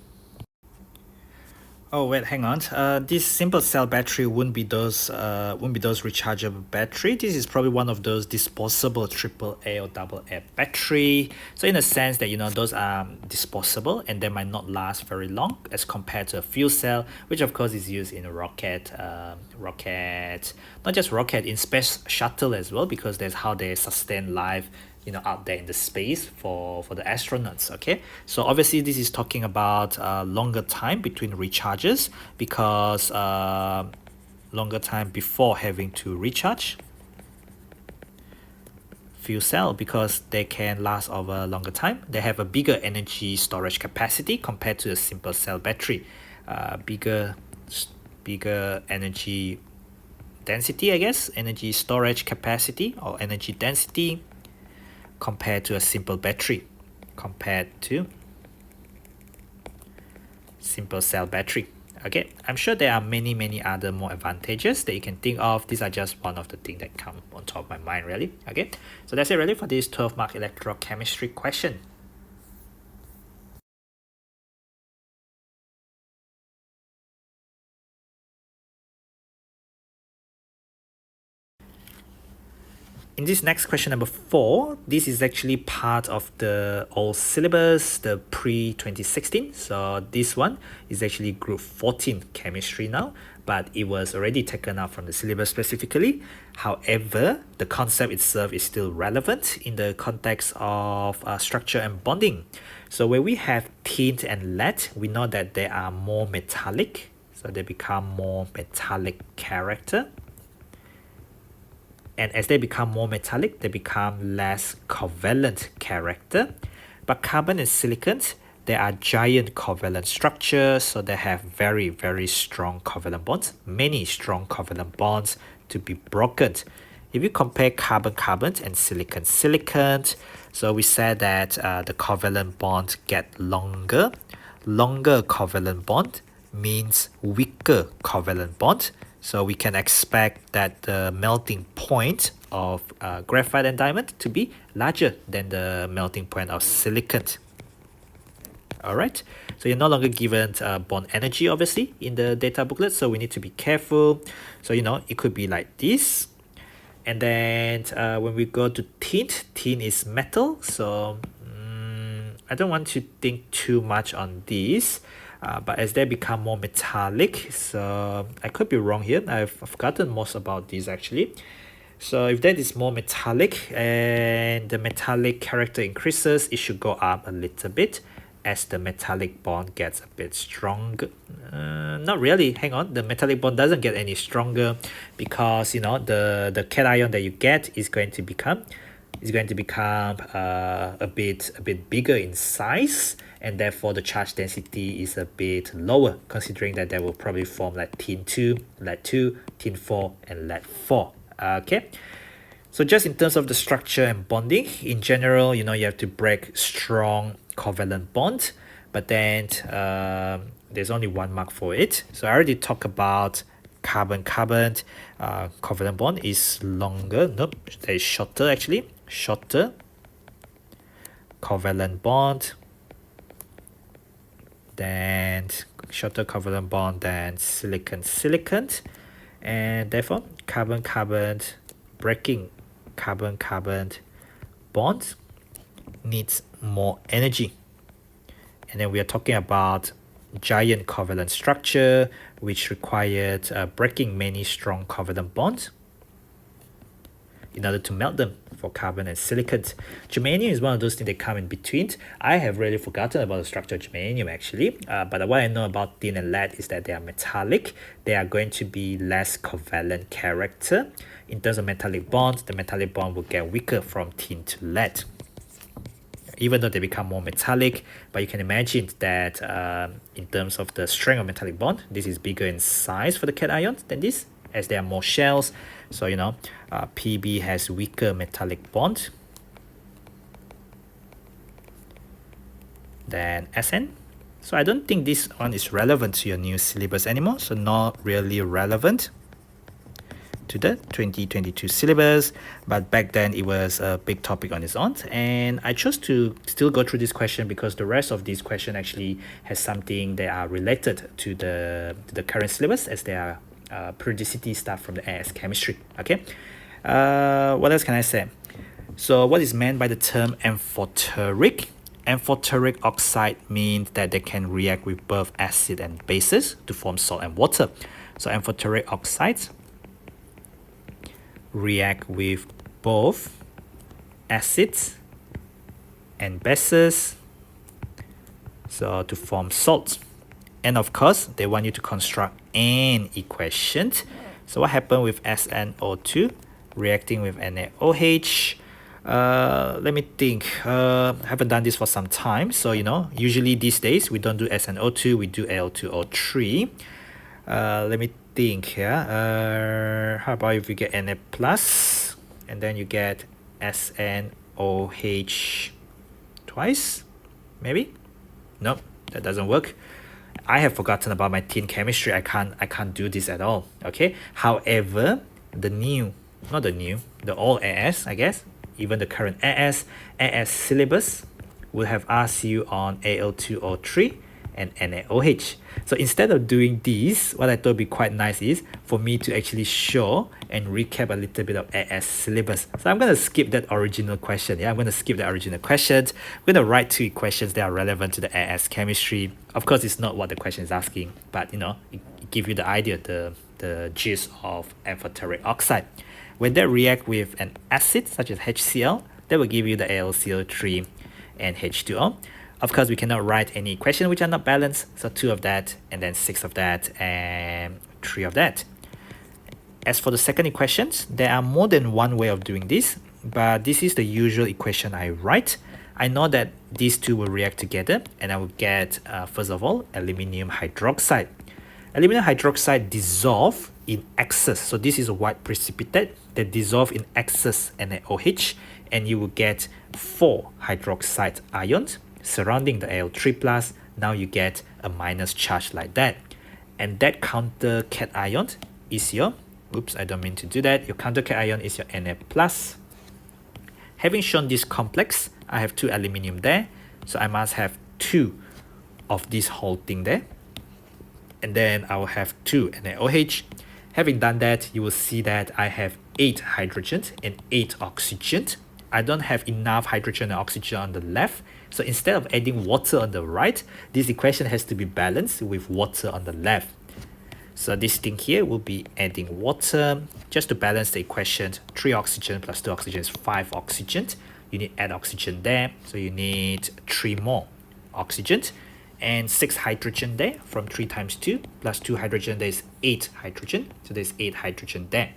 Oh wait, hang on. This simple cell battery wouldn't be those rechargeable battery. This is probably one of those disposable AAA or AA battery. So in a sense that those are disposable and they might not last very long as compared to a fuel cell, which of course is used in a rocket, not just rocket, in space shuttle as well, because that's how they sustain life out there in the space for the astronauts. Okay, so obviously this is talking about longer time between recharges, because longer time before having to recharge fuel cell, because they can last over a longer time. They have a bigger energy storage capacity compared to a simple cell battery. Bigger energy density, I guess, energy storage capacity or energy density compared to a simple battery, compared to simple cell battery. Okay, I'm sure there are many other more advantages that you can think of. These are just one of the things that come on top of my mind, really. Okay, so that's it really for this 12-mark electrochemistry question. In this next question, number 4, this is actually part of the old syllabus, the pre-2016. So this one is actually group 14 chemistry now, but it was already taken out from the syllabus specifically. However, the concept itself is still relevant in the context of structure and bonding. So when we have tin and lead, we know that they are more metallic, so they become more metallic character. And as they become more metallic, they become less covalent character. But carbon and silicon, they are giant covalent structures, so they have very strong covalent bonds, many strong covalent bonds to be broken. If you compare carbon and silicon, so we said that the covalent bonds get longer. Longer covalent bond means weaker covalent bond. So we can expect that the melting point of graphite and diamond to be larger than the melting point of silicon. Alright, so you're no longer given bond energy, obviously, in the data booklet, so we need to be careful. So it could be like this. And then when we go to tin is metal, so I don't want to think too much on this. But as they become more metallic, so I could be wrong here, I've forgotten most about this actually. So if that is more metallic and the metallic character increases, it should go up a little bit. as the metallic bond gets a bit stronger. Not really, hang on, the metallic bond doesn't get any stronger because the cation that you get is going to become a bit bigger in size, and therefore the charge density is a bit lower, considering that they will probably form like tin 2, lead 2, tin 4, and lead 4. Okay, so just in terms of the structure and bonding, in general, you have to break strong covalent bond, but then there's only one mark for it. So I already talked about carbon-carbon covalent bond is longer. Nope, that is shorter actually. Shorter covalent bond than silicon, and therefore carbon-carbon breaking carbon-carbon bond needs more energy. And then we are talking about giant covalent structure, which required breaking many strong covalent bonds in order to melt them for carbon and silicon. Germanium is one of those things that come in between. I have really forgotten about the structure of germanium actually, but what I know about tin and lead is that they are metallic. They are going to be less covalent character. In terms of metallic bonds, the metallic bond will get weaker from tin to lead, even though they become more metallic. But you can imagine that in terms of the strength of metallic bond, this is bigger in size for the cation than this, as there are more shells. So PB has weaker metallic bond than SN. So I don't think this one is relevant to your new syllabus anymore, so not really relevant to the 2022 syllabus, but back then it was a big topic on its own, and I chose to still go through this question because the rest of this question actually has something that are related to the current syllabus, as they are periodicity stuff from the AS chemistry. Okay, what else can I say? So what is meant by the term amphoteric? Amphoteric oxide means that they can react with both acid and bases to form salt and water. So amphoteric oxides react with both acids and bases, so to form salts. And of course, they want you to construct an equation. So what happened with SnO2 reacting with NaOH? Let me think. I haven't done this for some time. So, usually these days we don't do SnO2, we do Al2O3. Let me think here. How about if you get Na plus and then you get SnOH twice? Maybe? Nope, that doesn't work. I have forgotten about my tin chemistry. I can't do this at all. Okay. However, the old AS, I guess, even the current AS syllabus will have asked you on Al2O3 and NaOH. So instead of doing this, what I thought would be quite nice is for me to actually show and recap a little bit of AS syllabus. So I'm going to skip that original question. I'm going to skip the original questions. I'm going to write two equations that are relevant to the AS chemistry. Of course, it's not what the question is asking, but it gives you the idea, the gist of amphoteric oxide. When they react with an acid such as HCl, that will give you the AlCO3 and H2O. Of course, we cannot write any equation which are not balanced, so 2 of that, and then 6 of that, and 3 of that. As for the second equations, there are more than one way of doing this, but this is the usual equation I write. I know that these two will react together, and I will get, first of all, aluminium hydroxide. Aluminium hydroxide dissolve in excess, so this is a white precipitate that dissolve in excess NaOH, and you will get 4 hydroxide ions surrounding the Al3+. Now you get a minus charge like that, and that counter cation is your, oops, I don't mean to do that, your counter cation is your Na+. Having shown this complex, I have 2 aluminium there, so I must have 2 of this whole thing there, and then I will have 2 NaOH. Having done that, you will see that I have 8 hydrogen and 8 oxygen. I don't have enough hydrogen and oxygen on the left, so instead of adding water on the right, this equation has to be balanced with water on the left. So this thing here will be adding water just to balance the equation. 3 oxygen plus 2 oxygen is 5 oxygen. You need add oxygen there, so you need 3 more oxygen, and 6 hydrogen there from 3 times 2 plus 2 hydrogen, there's 8 hydrogen, so there's 8 hydrogen there.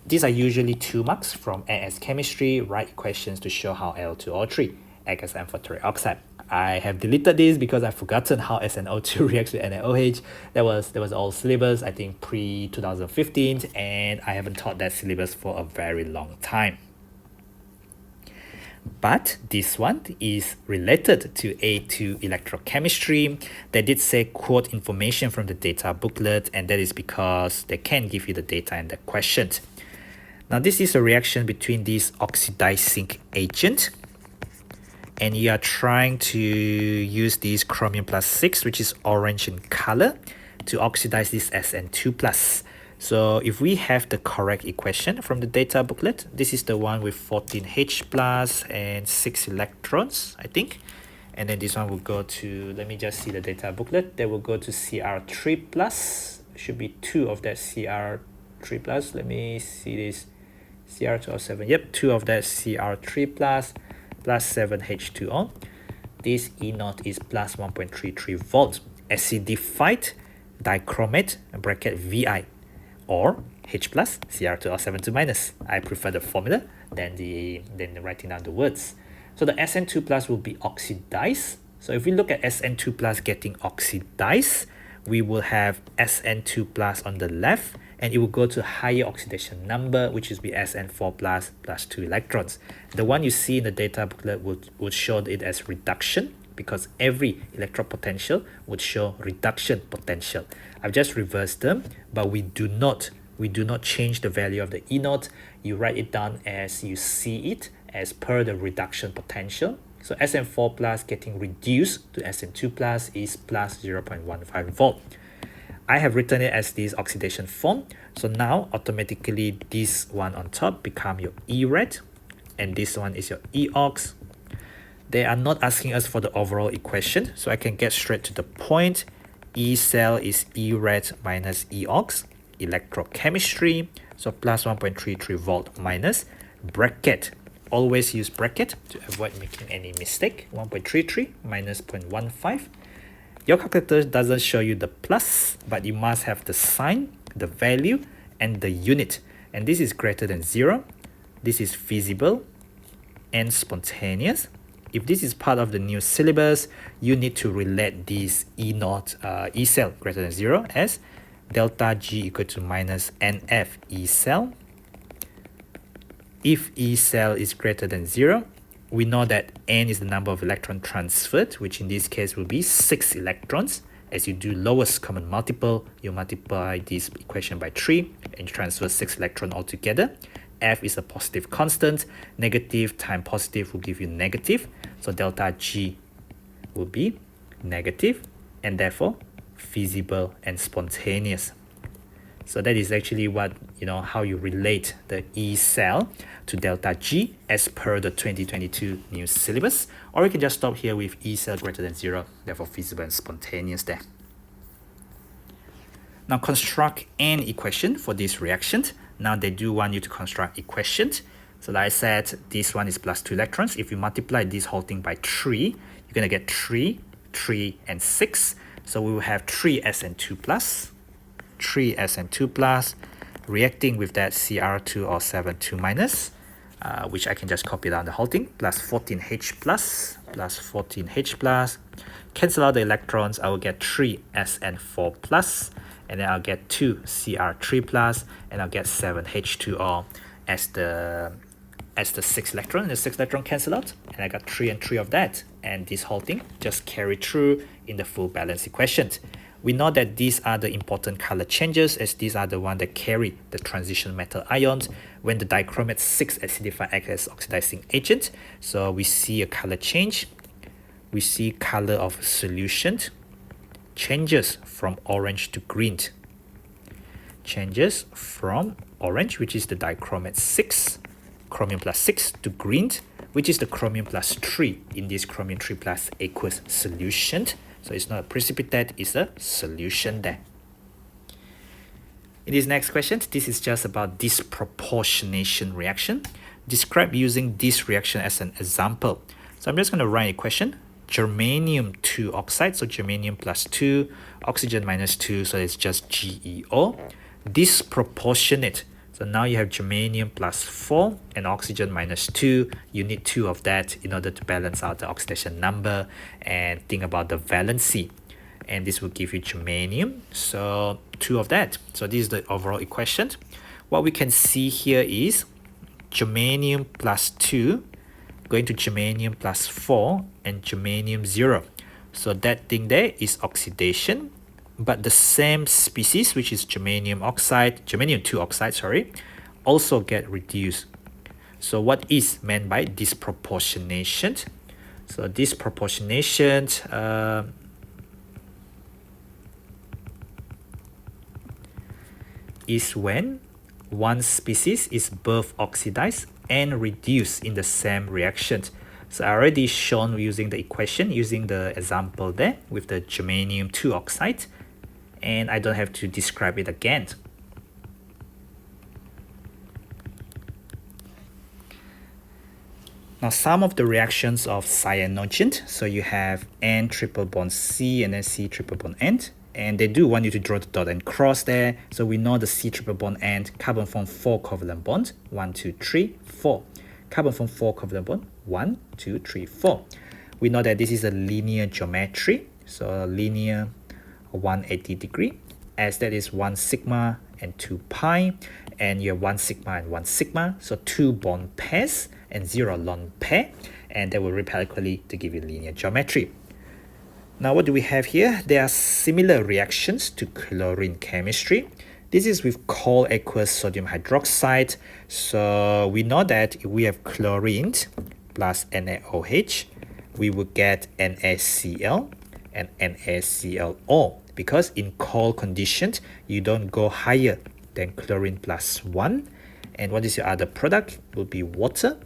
These are usually 2 marks from AS chemistry. Write equations to show how Al2O3 acts as amphoteric oxide. I have deleted this because I've forgotten how SnO2 reacts with NaOH. That was all syllabus, I think pre-2015, and I haven't taught that syllabus for a very long time. But this one is related to A2 electrochemistry. They did say quote information from the data booklet, and that is because they can give you the data in the question. Now this is a reaction between this oxidizing agent, and you are trying to use this chromium plus 6, which is orange in color, to oxidize this Sn2 plus. So if we have the correct equation from the data booklet, this is the one with 14H plus and 6 electrons, I think. And then this one will go to, let me just see the data booklet, they will go to Cr3 plus, should be 2 of that Cr3 plus, let me see this, Cr2O7, yep, 2 of that Cr3 plus 7H2O. This E naught is plus 1.33 volts. Acidified dichromate bracket Vi, or H plus Cr2O7 2 minus. I prefer the formula than writing down the words. So the Sn2 plus will be oxidized. So if we look at Sn2 plus getting oxidized, we will have Sn2 plus on the left, and it will go to higher oxidation number, which is be Sn4 plus 2 electrons. The one you see in the data booklet would show it as reduction, because every electrode potential would show reduction potential. I've just reversed them, but we do not change the value of the E naught. You write it down as you see it, as per the reduction potential. So Sn4 plus getting reduced to Sn2 plus is plus 0.15 volt. I have written it as this oxidation form. So now automatically this one on top become your E-red, and this one is your E-ox. They are not asking us for the overall equation, so I can get straight to the point. E cell is E-red minus E-ox, electrochemistry, so plus 1.33 volt minus bracket. Always use bracket to avoid making any mistake. 1.33 minus 0.15. Your calculator doesn't show you the plus, but you must have the sign, the value, and the unit. And this is greater than 0. This is feasible and spontaneous. If this is part of the new syllabus, you need to relate this E naught, E cell greater than 0 as delta G equal to minus NF E cell. If E cell is greater than 0, we know that N is the number of electron transferred, which in this case will be 6 electrons. As you do lowest common multiple, you multiply this equation by 3 and transfer 6 electrons altogether. F is a positive constant. Negative times positive will give you negative. So delta G will be negative, and therefore feasible and spontaneous. So that is actually what, how you relate the E cell to delta G as per the 2022 new syllabus. Or you can just stop here with E cell greater than 0, therefore feasible and spontaneous there. Now construct an equation for this reaction. Now they do want you to construct equations. So like I said, this one is plus 2 electrons. If you multiply this whole thing by 3, you're going to get 3, 3, and 6. So we will have 3 Sn2 plus, 3 Sn2 plus, reacting with that Cr2O7 2 minus, which I can just copy down the whole thing, plus 14H plus, plus 14H plus. Cancel out the electrons, I will get 3 Sn4 plus, and then I'll get 2 Cr3 plus, and I'll get 7H2O as the 6 electron, and the 6 electron cancel out, and I got 3 and 3 of that, and this whole thing just carry through in the full balance equation. We know that these are the important color changes, as these are the ones that carry the transition metal ions when the dichromate 6 acidified acts as oxidizing agent. So we see a color change. We see color of solution changes from orange to green. Changes from orange, which is the dichromate 6, chromium plus 6, to green, which is the chromium plus 3 in this chromium 3 plus aqueous solution. So it's not a precipitate, it's a solution there. In this next question, this is just about disproportionation reaction. Describe using this reaction as an example. So I'm just going to write a question. germanium 2 oxide, so germanium plus 2, oxygen minus 2, so it's just GeO. Disproportionate, so now you have germanium plus 4 and oxygen minus 2. You need 2 of that in order to balance out the oxidation number and think about the valency. And this will give you germanium, so 2 of that. So this is the overall equation. What we can see here is germanium plus 2 going to germanium plus 4 and germanium 0. So that thing there is oxidation, but the same species, which is germanium oxide, germanium 2 oxide, sorry, also get reduced. So what is meant by disproportionation? So disproportionation is when one species is both oxidized and reduced in the same reaction. So I already shown using the equation, using the example there with the germanium 2 oxide, and I don't have to describe it again. Now some of the reactions of cyanogen, so you have N triple bond C and then C triple bond N, and they do want you to draw the dot and cross there. So we know the C triple bond N, carbon form 4 covalent bonds, 1, 2, 3, 4. Carbon form 4 covalent bond, 1, 2, 3, 4. We know that this is a linear geometry, so linear 180 degree, as that is 1 sigma and 2 pi, and you have 1 sigma and 1 sigma, so 2 bond pairs and 0 lone pair, and that will repel equally to give you linear geometry. Now what do we have here? There are similar reactions to chlorine chemistry. This is with coal aqueous sodium hydroxide. So we know that if we have chlorine plus NaOH, we will get NaCl and NaClO, because in coal conditions, you don't go higher than chlorine plus 1. And what is your other product? It will be water.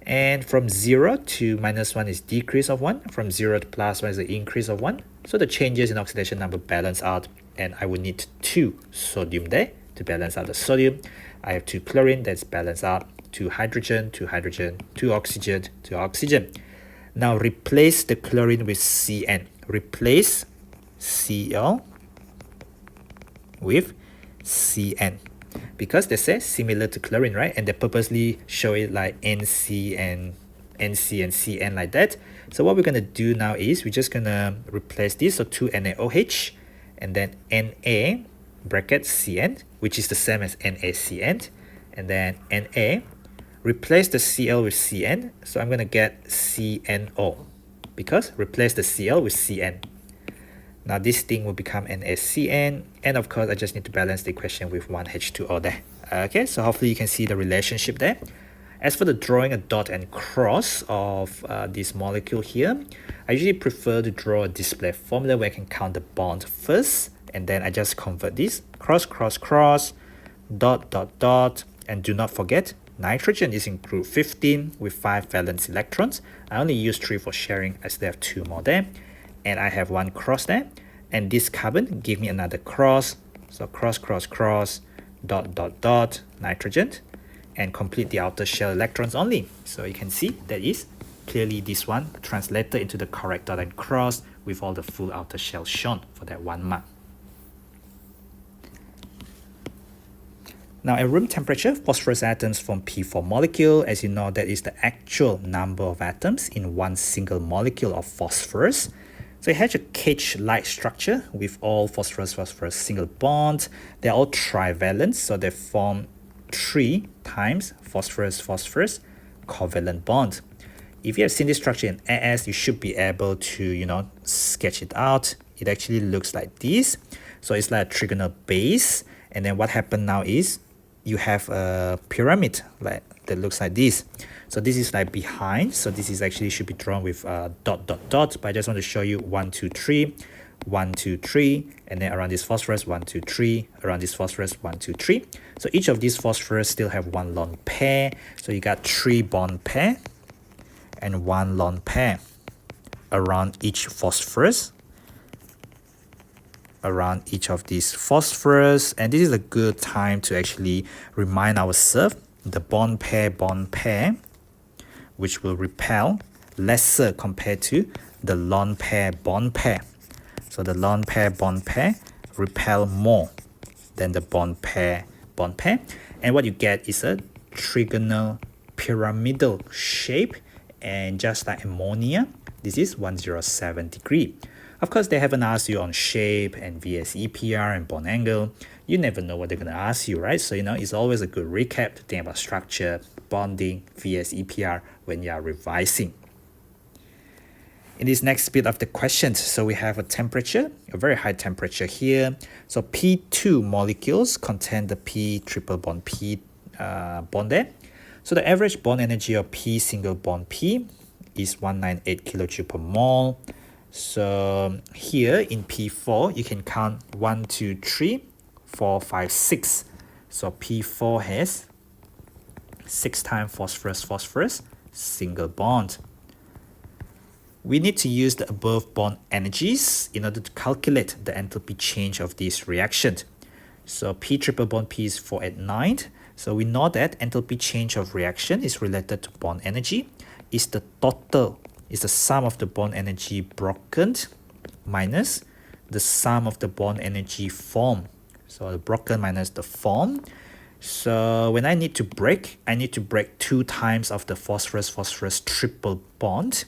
And from 0 to minus 1 is decrease of 1. From 0 to plus 1 is the increase of 1. So the changes in oxidation number balance out, and I will need 2 sodium there to balance out the sodium. I have 2 chlorine, that's balanced out, 2 hydrogen, 2 hydrogen, 2 oxygen, 2 oxygen. Now replace the chlorine with Cn. Replace Cl with Cn. Because they say similar to chlorine, right? And they purposely show it like NC and Cn like that. So what we're going to do now is we're just going to replace this. So 2 NaOH and then Na bracket Cn, which is the same as NaCN. And then Na, replace the Cl with Cn. So I'm going to get CNO, because replace the Cl with Cn. Now this thing will become NaCN, and of course I just need to balance the equation with 1H2O there. Okay, so hopefully you can see the relationship there. As for the drawing a dot and cross of this molecule here, I usually prefer to draw a display formula where I can count the bond first, and then I just convert this cross, cross, cross, dot, dot, dot, and do not forget nitrogen is in group 15 with 5 valence electrons. I only use 3 for sharing, I still have 2 more there. And I have 1 cross there, and this carbon give me another cross, so cross, cross, cross, dot, dot, dot, nitrogen, and complete the outer shell electrons only. So you can see that is clearly this one translated into the correct dot and cross with all the full outer shell shown for that 1 mark. Now at room temperature, phosphorus atoms form P4 molecule. As you know, that is the actual number of atoms in one single molecule of phosphorus. So it has a cage-like structure with all phosphorus single bonds. They're all trivalent, so they form 3 times phosphorus covalent bond. If you have seen this structure in AS, you should be able to, sketch it out. It actually looks like this. So it's like a trigonal base. And then what happened now is you have a pyramid that looks like this. So this is like behind. So this is actually should be drawn with dot, dot, dot. But I just want to show you 1, 2, 3, 1, 2, 3, and then around this phosphorus 1, 2, 3, around this phosphorus 1, 2, 3. So each of these phosphorus still have 1 lone pair. So you got 3 bond pair and 1 lone pair around each phosphorus, around each of these phosphorus. And this is a good time to actually remind ourselves the bond pair, which will repel lesser compared to the lone pair bond pair. So the lone pair bond pair repel more than the bond pair. And what you get is a trigonal pyramidal shape, and just like ammonia, this is 107 degree. Of course, they haven't asked you on shape and VSEPR and bond angle. You never know what they're going to ask you, right? So, it's always a good recap to think about structure, bonding, VSEPR when you are revising. In this next bit of the questions, so we have a temperature, a very high temperature here. So P2 molecules contain the P triple bond P bond there. So the average bond energy of P single bond P is 198 kilojoule per mole. So here in P4, you can count 1, 2, 3, 4, 5, 6. So P4 has 6 times phosphorus, single bond. We need to use the above bond energies in order to calculate the enthalpy change of this reaction. So P triple bond P is 489. So we know that enthalpy change of reaction is related to bond energy. It's the total, it's the sum of the bond energy broken minus the sum of the bond energy formed. So the broken minus the formed. So when I need to break 2 times of the phosphorus triple bond,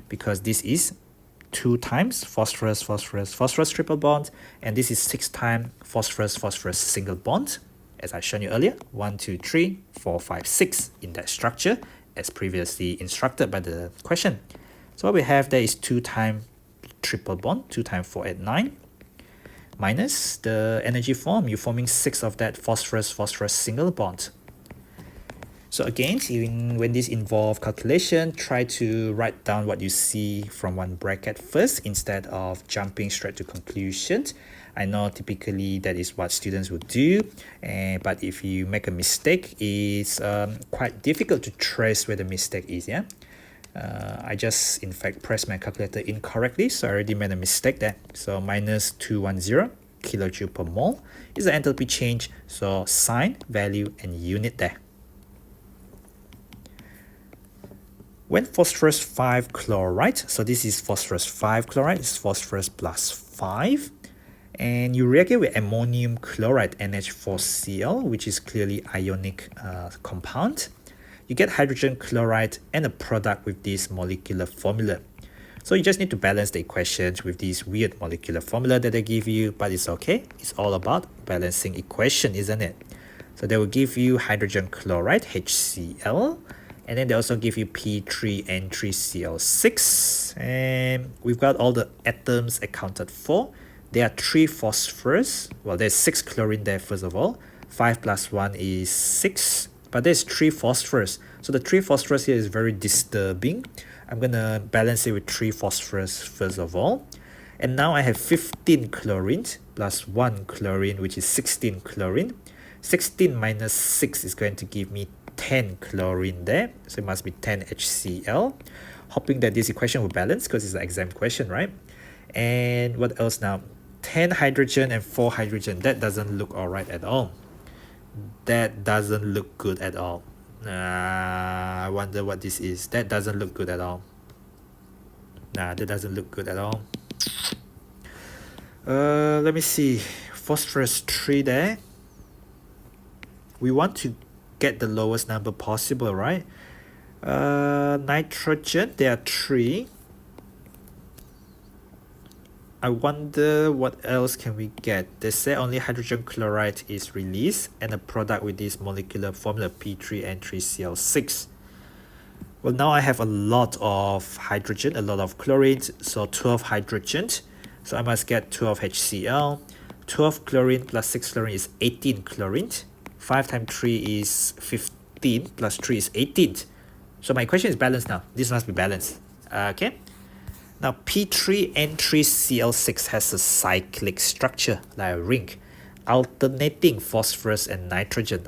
because this is 2 times phosphorus triple bond, and this is 6 times phosphorus single bond, as I shown you earlier, 1, 2, 3, 4, 5, 6 in that structure, as previously instructed by the question. So what we have there is 2 times triple bond, 2 times 489, minus the energy form, you're forming 6 of that phosphorus single bond. So again, when this involve calculation, try to write down what you see from one bracket first instead of jumping straight to conclusions. I know typically that is what students would do, but if you make a mistake, it's quite difficult to trace where the mistake is. I just in fact pressed my calculator incorrectly, so I already made a mistake there. So minus 210 kilojoule per mole is the enthalpy change, so sign, value, and unit there. When phosphorus 5 chloride, so this is phosphorus 5 chloride, it's phosphorus plus 5, and you react with ammonium chloride NH4Cl, which is clearly ionic compound, you get hydrogen chloride and a product with this molecular formula. So you just need to balance the equations with this weird molecular formula that they give you, but it's okay. It's all about balancing equation, isn't it? So they will give you hydrogen chloride, HCl, and then they also give you P3N3Cl6, and we've got all the atoms accounted for. There are 3 phosphorus, well there's 6 chlorine there first of all, 5 plus 1 is 6, but there's 3 phosphorus. So the 3 phosphorus here is very disturbing. I'm gonna balance it with 3 phosphorus first of all, and now I have 15 chlorine plus 1 chlorine, which is 16 chlorine. 16 minus 6 is going to give me 10 chlorine there, so it must be 10 HCl, hoping that this equation will balance because it's an exam question, right? And what else now? 10 hydrogen and 4 hydrogen, that doesn't look alright at all. That doesn't look good at all. I wonder what this is. That doesn't look good at all. That doesn't look good at all. Let me see. Phosphorus 3 there. We want to get the lowest number possible, right? Nitrogen, there are 3. I wonder what else can we get. They say only hydrogen chloride is released and a product with this molecular formula P3N3Cl6. Well, now I have a lot of hydrogen, a lot of chlorine, so 12 hydrogen. So I must get 12 HCl. 12 chlorine plus 6 chlorine is 18 chlorine. 5 times 3 is 15 plus 3 is 18. So my equation is balanced now. This must be balanced. Okay. Now P3N3Cl6 has a cyclic structure like a ring, alternating phosphorus and nitrogen.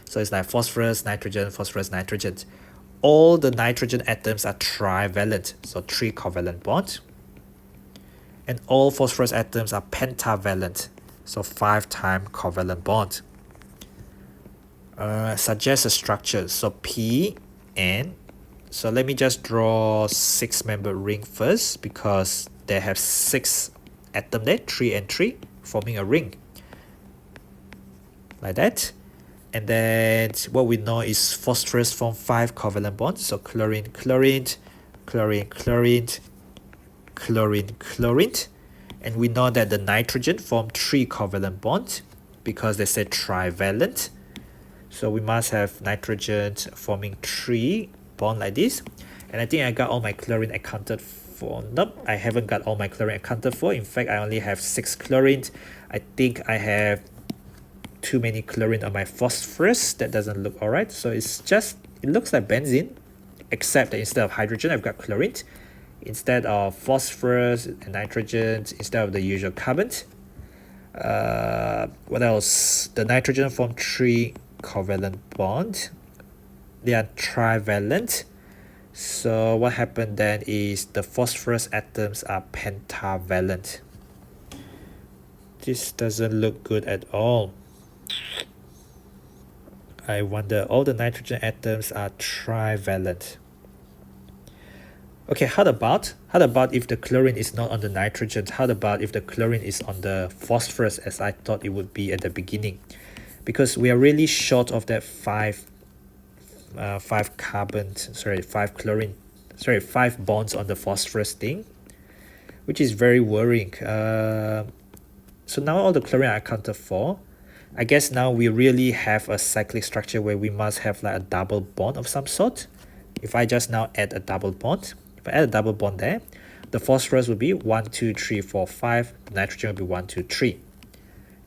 So it's like phosphorus, nitrogen. All the nitrogen atoms are trivalent, so 3 covalent bonds. And all phosphorus atoms are pentavalent, so 5 times covalent bond. Suggest a structure, so P and So let me just draw 6-membered ring first, because they have 6 atoms there, 3 and 3, forming a ring. Like that. And then what we know is phosphorus form 5 covalent bonds. So chlorine, chlorine, chlorine, chlorine, chlorine, chlorine. And we know that the nitrogen form 3 covalent bonds because they say trivalent. So we must have nitrogen forming 3 bonds like this. And I think I got all my chlorine accounted for. Nope, I haven't got all my chlorine accounted for. In fact, I only have 6 chlorine. I think I have too many chlorine on my phosphorus. That doesn't look alright. So it's just, it looks like benzene, except that instead of hydrogen, I've got chlorine. Instead of phosphorus and nitrogen, instead of the usual carbon. What else? The nitrogen form 3 covalent bond. They are trivalent. So what happened then is the phosphorus atoms are pentavalent. This doesn't look good at all. I wonder, all the nitrogen atoms are trivalent. Okay, how about if the chlorine is not on the nitrogen? How about if the chlorine is on the phosphorus, as I thought it would be at the beginning? Because we are really short of that 5 bonds on the phosphorus thing, which is very worrying. So now all the chlorine are accounted for. I guess now we really have a cyclic structure where we must have like a double bond of some sort. If I just now add a double bond, if I add a double bond there, the phosphorus will be 1, 2, 3, 4, 5. The nitrogen will be 1, 2, 3.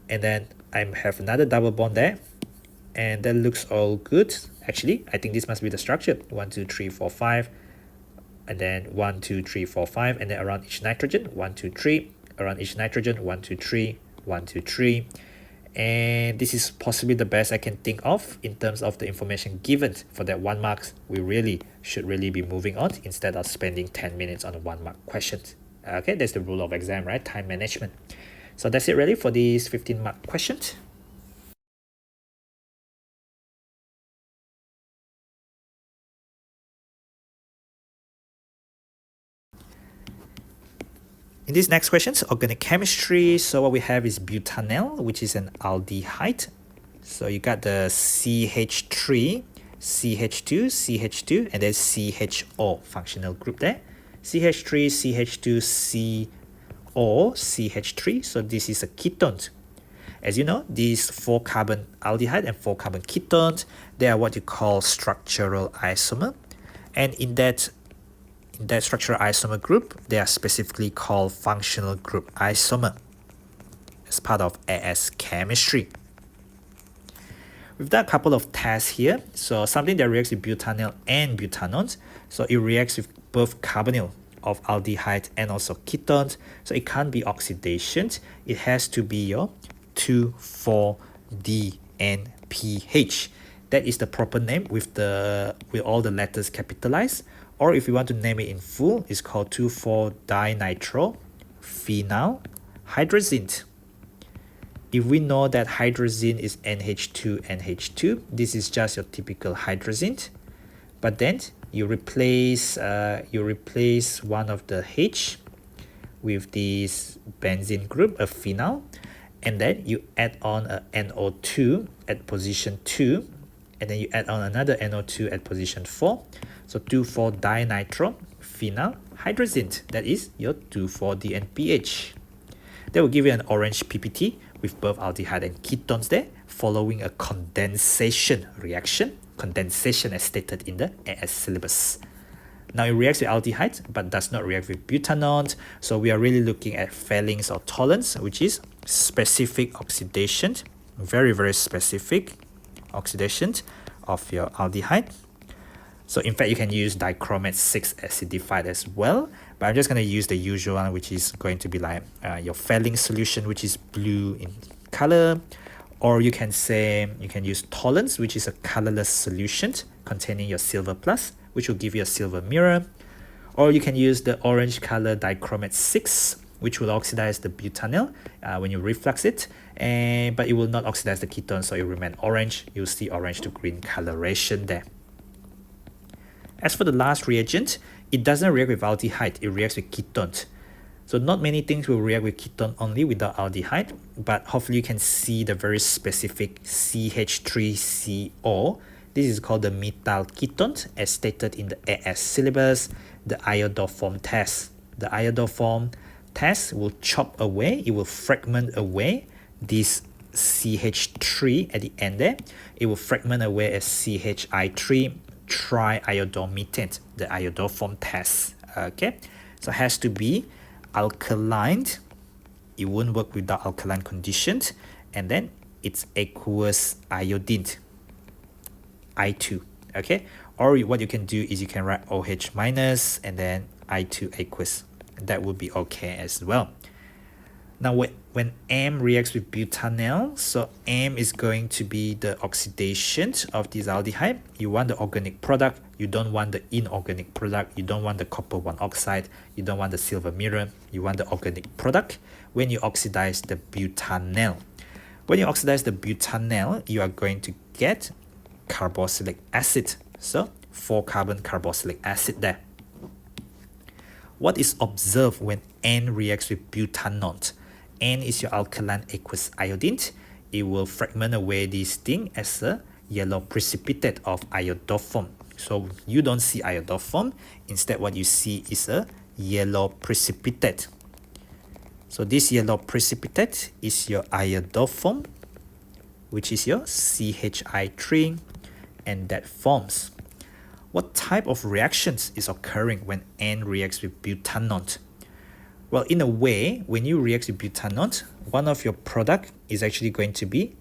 And then I have another double bond there. And that looks all good. Actually, I think this must be the structure. 1, 2, 3, 4, 5. And then 1, 2, 3, 4, 5. And then around each nitrogen, 1, 2, 3. Around each nitrogen, 1, 2, 3. 1, 2, 3. And this is possibly the best I can think of in terms of the information given for that 1 mark. We really should be moving on instead of spending 10 minutes on a 1 mark question. Okay, that's the rule of exam, right? Time management. So that's it really for these 15 mark questions. In these next questions, organic chemistry. So what we have is butanol, which is an aldehyde. So you got the CH3, CH2, CH2, and then CHO functional group there. CH3, CH2, CO, CH3. So this is a ketone. As you know, these 4 carbon aldehyde and 4 carbon ketones, they are what you call structural isomer. And in that structural isomer group, they are specifically called functional group isomer as part of AS chemistry. We've done a couple of tests here. So something that reacts with butanol and butanones. So it reacts with both carbonyl of aldehyde and also ketones. So it can't be oxidation. It has to be your 2,4-DNPH. That is the proper name with all the letters capitalized. Or if you want to name it in full, it's called 2,4-dinitrophenyl hydrazine. If we know that hydrazine is NH2NH2, this is just your typical hydrazine. But then you replace one of the H with this benzene group, a phenyl, and then you add on a NO2 at position 2, and then you add on another NO2 at position 4. So 2,4-dinitrophenyl hydrazine, that is your 2,4-DNPH. That will give you an orange PPT with both aldehyde and ketones there, following a condensation reaction. Condensation as stated in the AS syllabus. Now it reacts with aldehyde but does not react with butanol. So we are really looking at phthalate or toluene, which is specific oxidation, very, very specific oxidation of your aldehyde. So in fact, you can use dichromate 6 acidified as well, but I'm just going to use the usual one, which is going to be like your phthalate solution, which is blue in color. Or you can use toluene, which is a colorless solution containing your silver plus, which will give you a silver mirror. Or you can use the orange color dichromate 6, which will oxidize the butanol when you reflux it, but it will not oxidize the ketone, so it will remain orange. You'll see orange to green coloration there. As for the last reagent, it doesn't react with aldehyde, it reacts with ketone. So not many things will react with ketone only without aldehyde, but hopefully you can see the very specific CH3CO. This is called the methyl ketone as stated in the AS syllabus, the iodoform test. The iodoform test will chop away, it will fragment away this CH3 at the end there. It will fragment away as CHI3 triiodomethane, the iodoform test. Okay, so it has to be alkaline. It won't work without alkaline conditions, and then it's aqueous iodine, I2. Okay, or what you can do is you can write OH minus and then I2 aqueous. That would be okay as well. Now when M reacts with butanol, so M is going to be the oxidation of this aldehyde. You want the organic product, you don't want the inorganic product, you don't want the copper 1 oxide, you don't want the silver mirror, you want the organic product when you oxidize the butanol. When you oxidize the butanol, you are going to get carboxylic acid. So 4-carbon carboxylic acid there. What is observed when N reacts with butanol? N is your alkaline aqueous iodine. It will fragment away this thing as a yellow precipitate of iodoform. So you don't see iodoform. Instead, what you see is a yellow precipitate. So this yellow precipitate is your iodoform, which is your CHI3, and that forms. What type of reactions is occurring when N reacts with butanol? Well, in a way, when you react with butanol, one of your product is actually going to be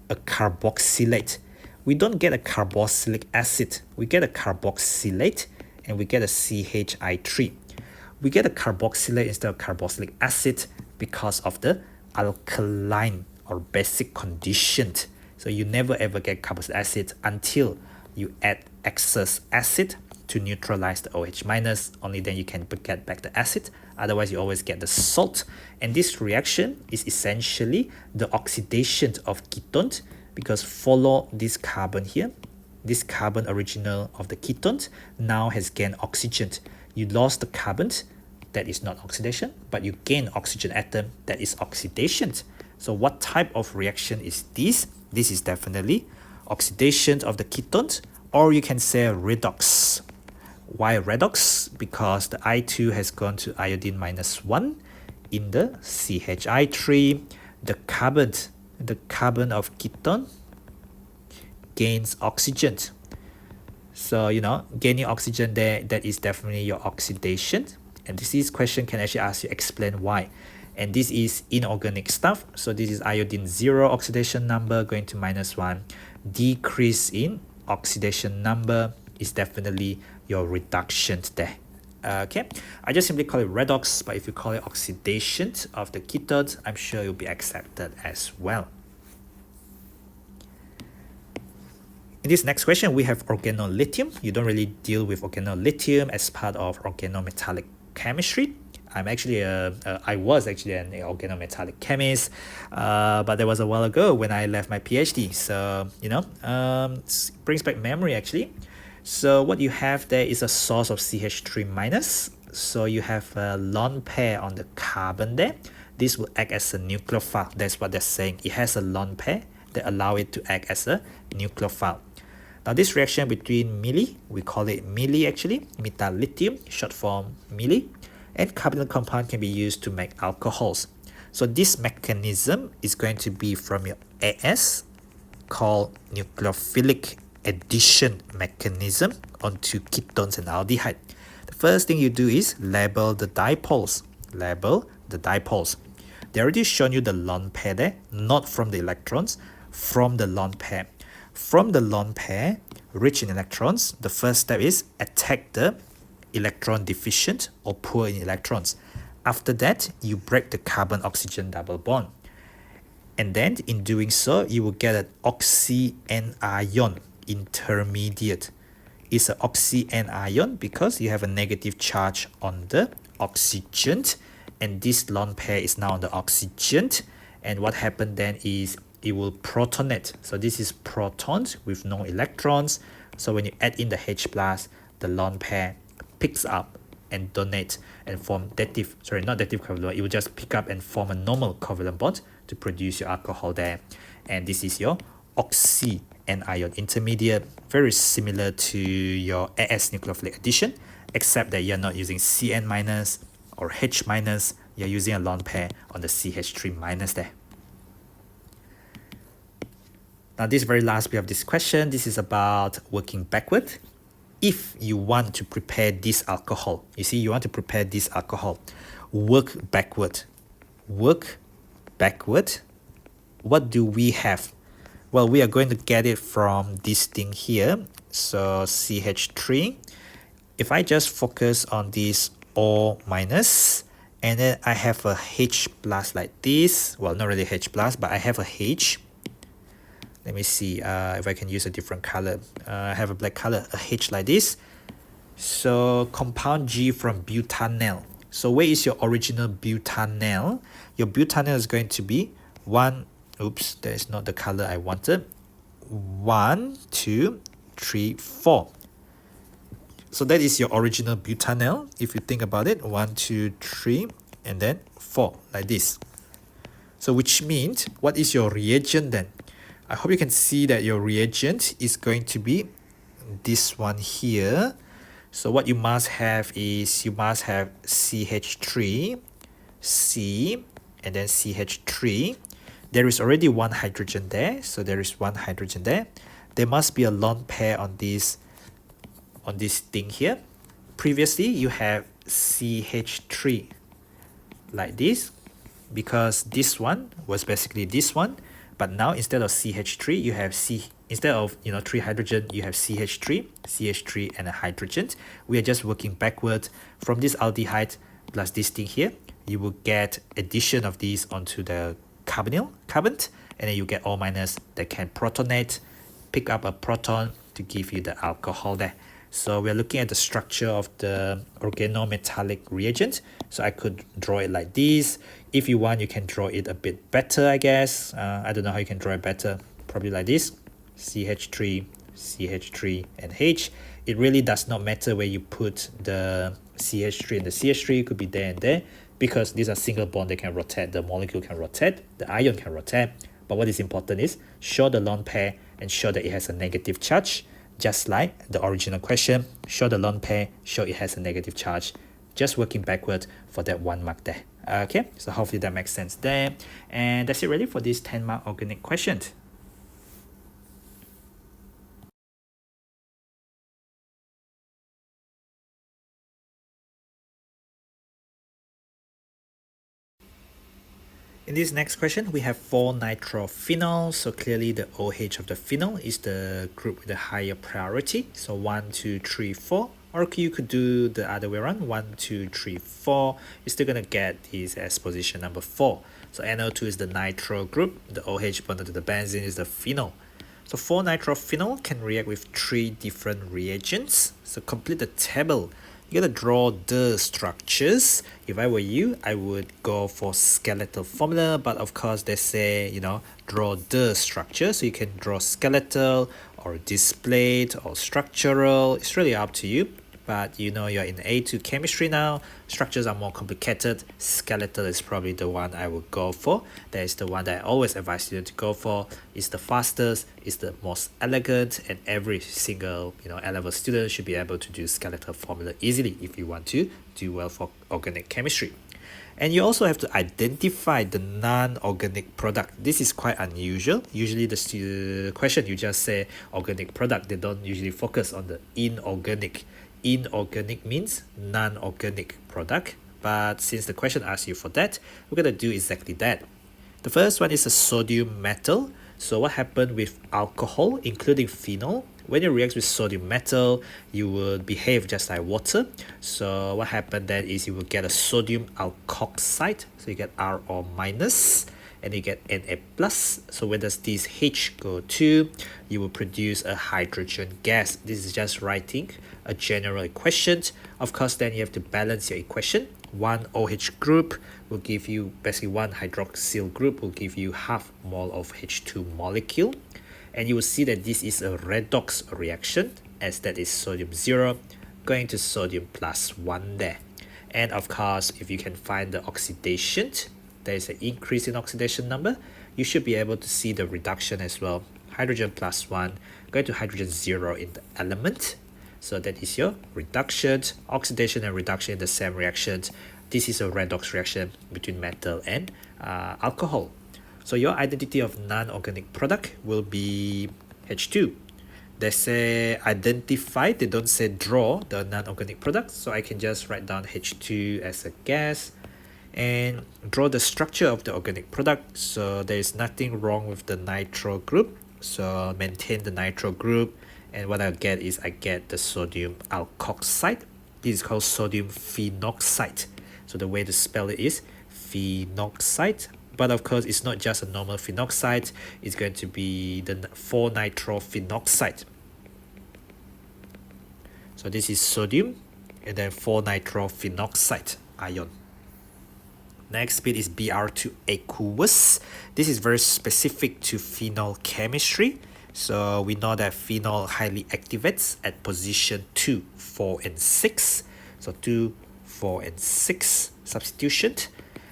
a carboxylate. We don't get a carboxylic acid. We get a carboxylate and we get a CHI3. We get a carboxylate instead of carboxylic acid because of the alkaline or basic condition. So you never ever get carboxylic acid until you add excess acid to neutralize the OH minus. Only then you can get back the acid. Otherwise, you always get the salt. And this reaction is essentially the oxidation of ketone, because follow this carbon here. This carbon original of the ketone now has gained oxygen. You lost the carbon, that is not oxidation, but you gain oxygen atom, that is oxidation. So what type of reaction is this? This is definitely oxidation of the ketone, or you can say redox. Why redox? Because the I2 has gone to iodine -1 in the CHI3. The carbon of ketone gains oxygen. So, gaining oxygen there, that is definitely your oxidation. And this question can actually ask you explain why. And this is inorganic stuff. So this is iodine 0 oxidation number going to -1. Decrease in oxidation number is definitely your reduction there. Okay, I just simply call it redox, but if you call it oxidation of the ketones, I'm sure it will be accepted as well. In this next question, we have organolithium. You don't really deal with organolithium as part of organometallic chemistry. I was actually an organometallic chemist, but that was a while ago when I left my PhD. So, it brings back memory actually. So what you have there is a source of CH3 minus. So you have a lone pair on the carbon there. This will act as a nucleophile. That's what they're saying. It has a lone pair that allow it to act as a nucleophile. Now this reaction between milli, we call it milli actually, methyl lithium, short form milli, and carbonyl compound can be used to make alcohols. So this mechanism is going to be from your AS called nucleophilic addition mechanism onto ketones and aldehyde. The first thing you do is label the dipoles. Label the dipoles. They already shown you the lone pair there, not from the electrons, from the lone pair. From the lone pair, rich in electrons, the first step is attack the electron deficient or poor in electrons. After that, you break the carbon-oxygen double bond. And then in doing so, you will get an oxy-anion intermediate. It's an oxy-anion because you have a negative charge on the oxygen, and this lone pair is now on the oxygen. And what happened then is it will protonate. So this is protons with no electrons. So when you add in the H+, the lone pair picks up and donate and form dative, sorry, not dative covalent, it will just pick up and form a normal covalent bond to produce your alcohol there. And this is your oxy anion intermediate, very similar to your AS nucleophilic addition, except that you're not using Cn minus or H minus, you're using a lone pair on the CH3 minus there. Now this very last bit of this question, this is about working backward. If you want to prepare this alcohol, you see, you want to prepare this alcohol, work backward. Work backward. What do we have? Well, we are going to get it from this thing here. So CH3. If I just focus on this O minus, and then I have a H plus like this. Well, not really H plus, but I have a H. Let me see if I can use a different color. I have a black color, a H like this. So compound G from butanol. So where is your original butanol? Your butanol is going to be oops, that is not the color I wanted. 1, 2, 3, 4. So that is your original butanol. If you think about it, 1, 2, 3, and then 4, like this. So which means, what is your reagent then? I hope you can see that your reagent is going to be this one here. So what you must have is, you must have CH3, C, and then CH3. There is already one hydrogen there, so there is one hydrogen there. There must be a lone pair on this thing here. Previously, you have CH3 like this, because this one was basically this one. But now instead of CH3, you have instead of 3 hydrogen, you have CH3, and a hydrogen. We are just working backward from this aldehyde plus this thing here. You will get addition of these onto the carbon, and then you get O minus that can protonate, pick up a proton to give you the alcohol there. So we're looking at the structure of the organometallic reagent. So I could draw it like this. If you want, you can draw it a bit better, I guess. I don't know how you can draw it better. Probably like this. CH3, CH3, and H. It really does not matter where you put the CH3 and the CH3. It could be there and there, because these are single bond. They can rotate. The molecule can rotate. The ion can rotate. But what is important is show the lone pair and show that it has a negative charge. Just like the original question, show the lone pair, show it has a negative charge. Just working backward for that 1 mark there. Okay, so hopefully that makes sense there. And that's it really for this 10-mark organic question. In this next question, we have 4-nitrophenol. So clearly the OH of the phenol is the group with the higher priority. So 1, 2, 3, 4. Or you could do the other way around, 1, 2, 3, 4. You're still going to get this as position number 4. So NO2 is the nitro group. The OH bonded to the benzene is the phenol. So 4-nitrophenol can react with 3 different reagents. So complete the table. You gotta draw the structures. If I were you, I would go for skeletal formula, but of course they say, draw the structure. So you can draw skeletal or displayed or structural. It's really up to you. But you're in A2 chemistry now. Structures are more complicated. Skeletal is probably the one I would go for. That is the one that I always advise you to go for. It's the fastest, it's the most elegant, and every single A-level student should be able to do skeletal formula easily if you want to do well for organic chemistry. And you also have to identify the non-organic product. This is quite unusual. Usually the question you just say organic product. They don't usually focus on the inorganic. Inorganic means non-organic product, but since the question asks you for that, we're going to do exactly that. The first one is a sodium metal. So what happened with alcohol, including phenol? When it reacts with sodium metal, you will behave just like water. So what happened then is you will get a sodium alkoxide. So you get RO minus, and you get Na plus. So where does this H go to? You will produce a hydrogen gas. This is just writing a general equation. Of course, then you have to balance your equation. One OH group will give you, basically one hydroxyl group will give you half mole of H2 molecule. And you will see that this is a redox reaction, as that is sodium 0 going to sodium plus 1 there. And of course, if you can find the oxidation, there is an increase in oxidation number, you should be able to see the reduction as well. Hydrogen plus 1 going to hydrogen 0 in the element. So that is your reduction, oxidation and reduction in the same reaction. This is a redox reaction between metal and alcohol. So your identity of non-organic product will be H2. They say identify, they don't say draw the non-organic product. So I can just write down H2 as a gas and draw the structure of the organic product. So there is nothing wrong with the nitro group. So maintain the nitro group. And what I get is I get the sodium alkoxide. This is called sodium phenoxide. So the way to spell it is phenoxide. But of course, it's not just a normal phenoxide. It's going to be the 4-nitrophenoxide. So this is sodium and then 4-nitrophenoxide ion. Next bit is Br2 aqueous. This is very specific to phenol chemistry. So we know that phenol highly activates at position 2, 4, and 6. So 2, 4, and 6 substitution.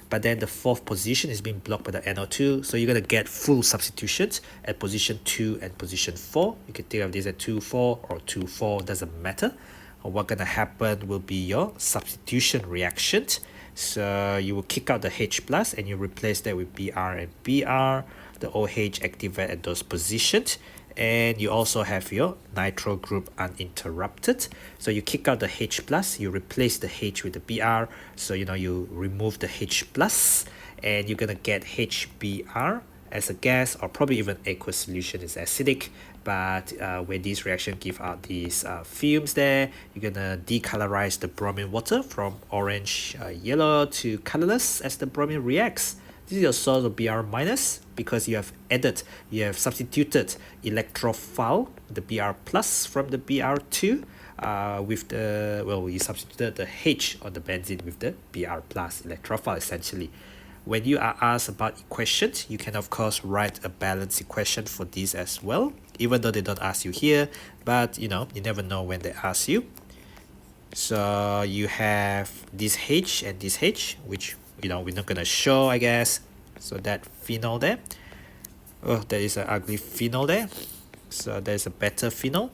But then the fourth position is being blocked by the NO2. So you're going to get full substitutions at position 2 and position 4. You can think of this as 2, 4 or 2, 4. Doesn't matter. What's going to happen will be your substitution reaction. So you will kick out the H plus and you replace that with Br and Br. The OH activate at those positions. And you also have your nitro group uninterrupted. So you kick out the H plus, you replace the H with the Br. So you remove the H plus and you're gonna get HBr as a gas, or probably even aqueous solution is acidic. But when this reaction give out these fumes there, you're gonna decolorize the bromine water from orange yellow to colorless as the bromine reacts. This is your source of Br minus because you have substituted electrophile, the Br plus from the Br2 with the, you substituted the H on the benzene with the Br plus electrophile essentially. When you are asked about equations, you can of course write a balanced equation for this as well, even though they don't ask you here, but you never know when they ask you. So you have this H and this H, which we're not gonna show, I guess. So that phenol there, there is an ugly phenol there. So there's a better phenol,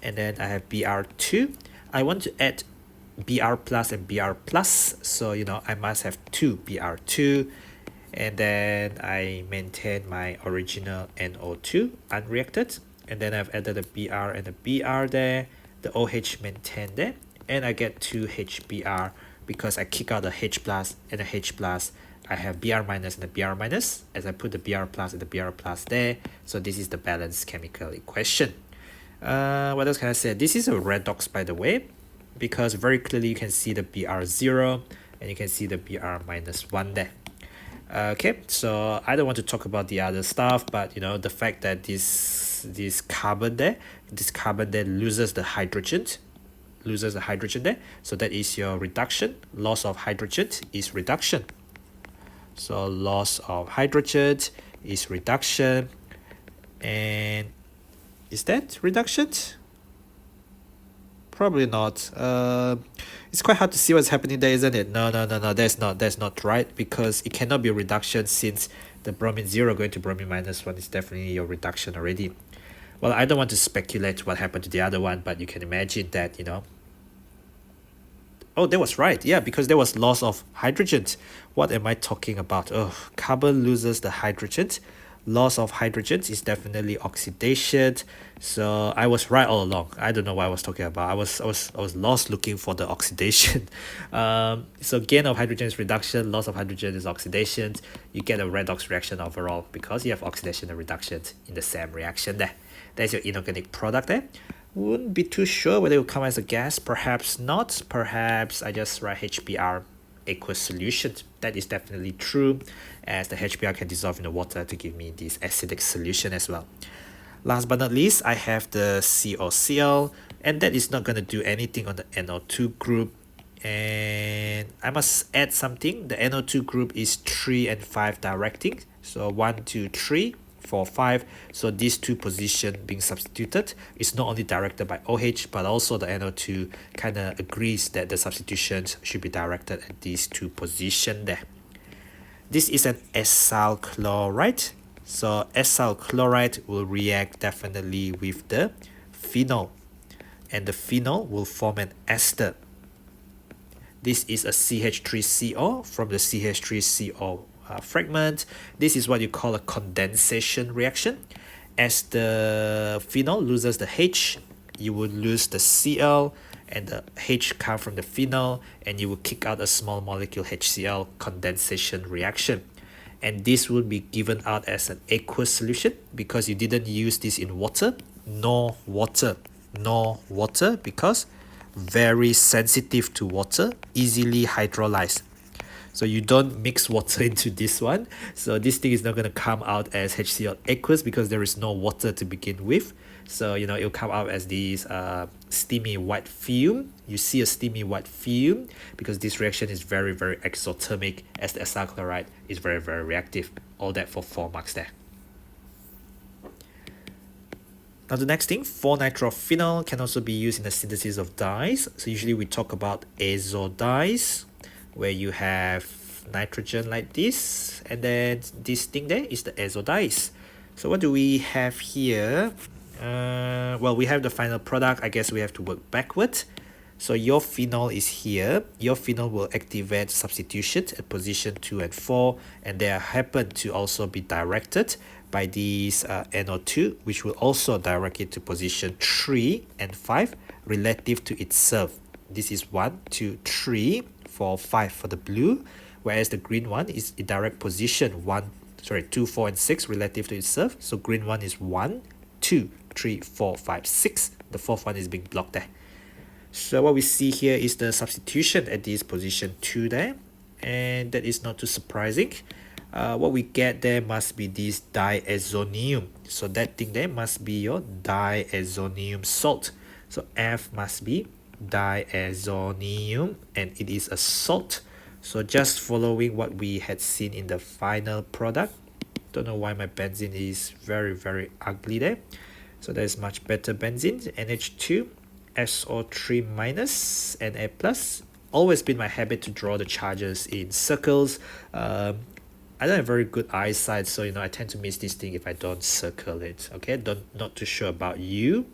and then I have Br2. I want to add Br plus and Br plus, so I must have 2 Br2, and then I maintain my original NO2 unreacted, and then I've added a Br and a Br there, the OH maintained there, and I get 2 HBr because I kick out the H plus and the H plus. I have Br minus and the Br minus as I put the Br plus and the Br plus there. So this is the balanced chemical equation. What else can I say? This is a redox, by the way, because very clearly you can see the Br0 and you can see the Br minus 1 there. Okay, so I don't want to talk about the other stuff, but the fact that this carbon there loses the hydrogen there, so that is your reduction. Loss of hydrogen is reduction. So loss of hydrogen is reduction. And is that reduction? Probably not. It's quite hard to see what's happening there, isn't it? No, that's not right, because it cannot be a reduction since the bromine 0 going to bromine minus 1 is definitely your reduction already. Well, I don't want to speculate what happened to the other one, but you can imagine that, Oh, that was right. Yeah, because there was loss of hydrogen. What am I talking about? Oh, carbon loses the hydrogen. Loss of hydrogen is definitely oxidation. So I was right all along. I don't know what I was talking about. I was lost looking for the oxidation. So gain of hydrogen is reduction. Loss of hydrogen is oxidation. You get a redox reaction overall because you have oxidation and reduction in the same reaction there. That's your inorganic product there. Wouldn't be too sure whether it will come as a gas. Perhaps not. Perhaps I just write HBr aqueous solution. That is definitely true, as the HBr can dissolve in the water to give me this acidic solution as well. Last but not least, I have the COCl, and that is not going to do anything on the NO2 group. And I must add something. The NO2 group is 3 and 5 directing. So 1, 2, 3, 4, 5. So these two positions being substituted is not only directed by OH, but also the NO2 kind of agrees that the substitutions should be directed at these two positions there. This is an acyl chloride. So acyl chloride will react definitely with the phenol, and the phenol will form an ester. This is a CH3CO from the CH3CO fragment. This is what you call a condensation reaction. As the phenol loses the H, you will lose the Cl, and the H come from the phenol, and you will kick out a small molecule HCl condensation reaction. And this will be given out as an aqueous solution because you didn't use this in water, nor water, because very sensitive to water, easily hydrolyzed. So you don't mix water into this one. So this thing is not going to come out as HCl aqueous because there is no water to begin with. So, you know, it'll come out as this steamy white fume. You see a steamy white fume because this reaction is very, very exothermic, as the acyl chloride is very, very reactive. All that for 4 marks there. Now the next thing, 4-nitrophenol can also be used in the synthesis of dyes. So usually we talk about azo dyes, where you have nitrogen like this, and then this thing there is the azo dyes. So what do we have here? Well, we have the final product. I guess we have to work backward. So your phenol is here. Your phenol will activate substitution at position 2 and 4, and they happen to also be directed by these NO2, which will also direct it to position 3 and 5 relative to itself. This is 1, 2, 3, 4, 5 for the blue, whereas the green one is in direct position 2, 4, and 6 relative to itself. So green one is 1, 2, 3, 4, 5, 6. The fourth one is being blocked there. So what we see here is the substitution at this position 2 there, and that is not too surprising. What we get there must be this diazonium. So that thing there must be your diazonium salt. So F must be diazonium, and it is a salt. So just following what we had seen in the final product. Don't know why my benzene is very, very ugly there. So that is much better benzene. NH2, SO3 minus, Na plus. Always been my habit to draw the charges in circles. I don't have very good eyesight, so I tend to miss this thing if I don't circle it. Okay, not too sure about you.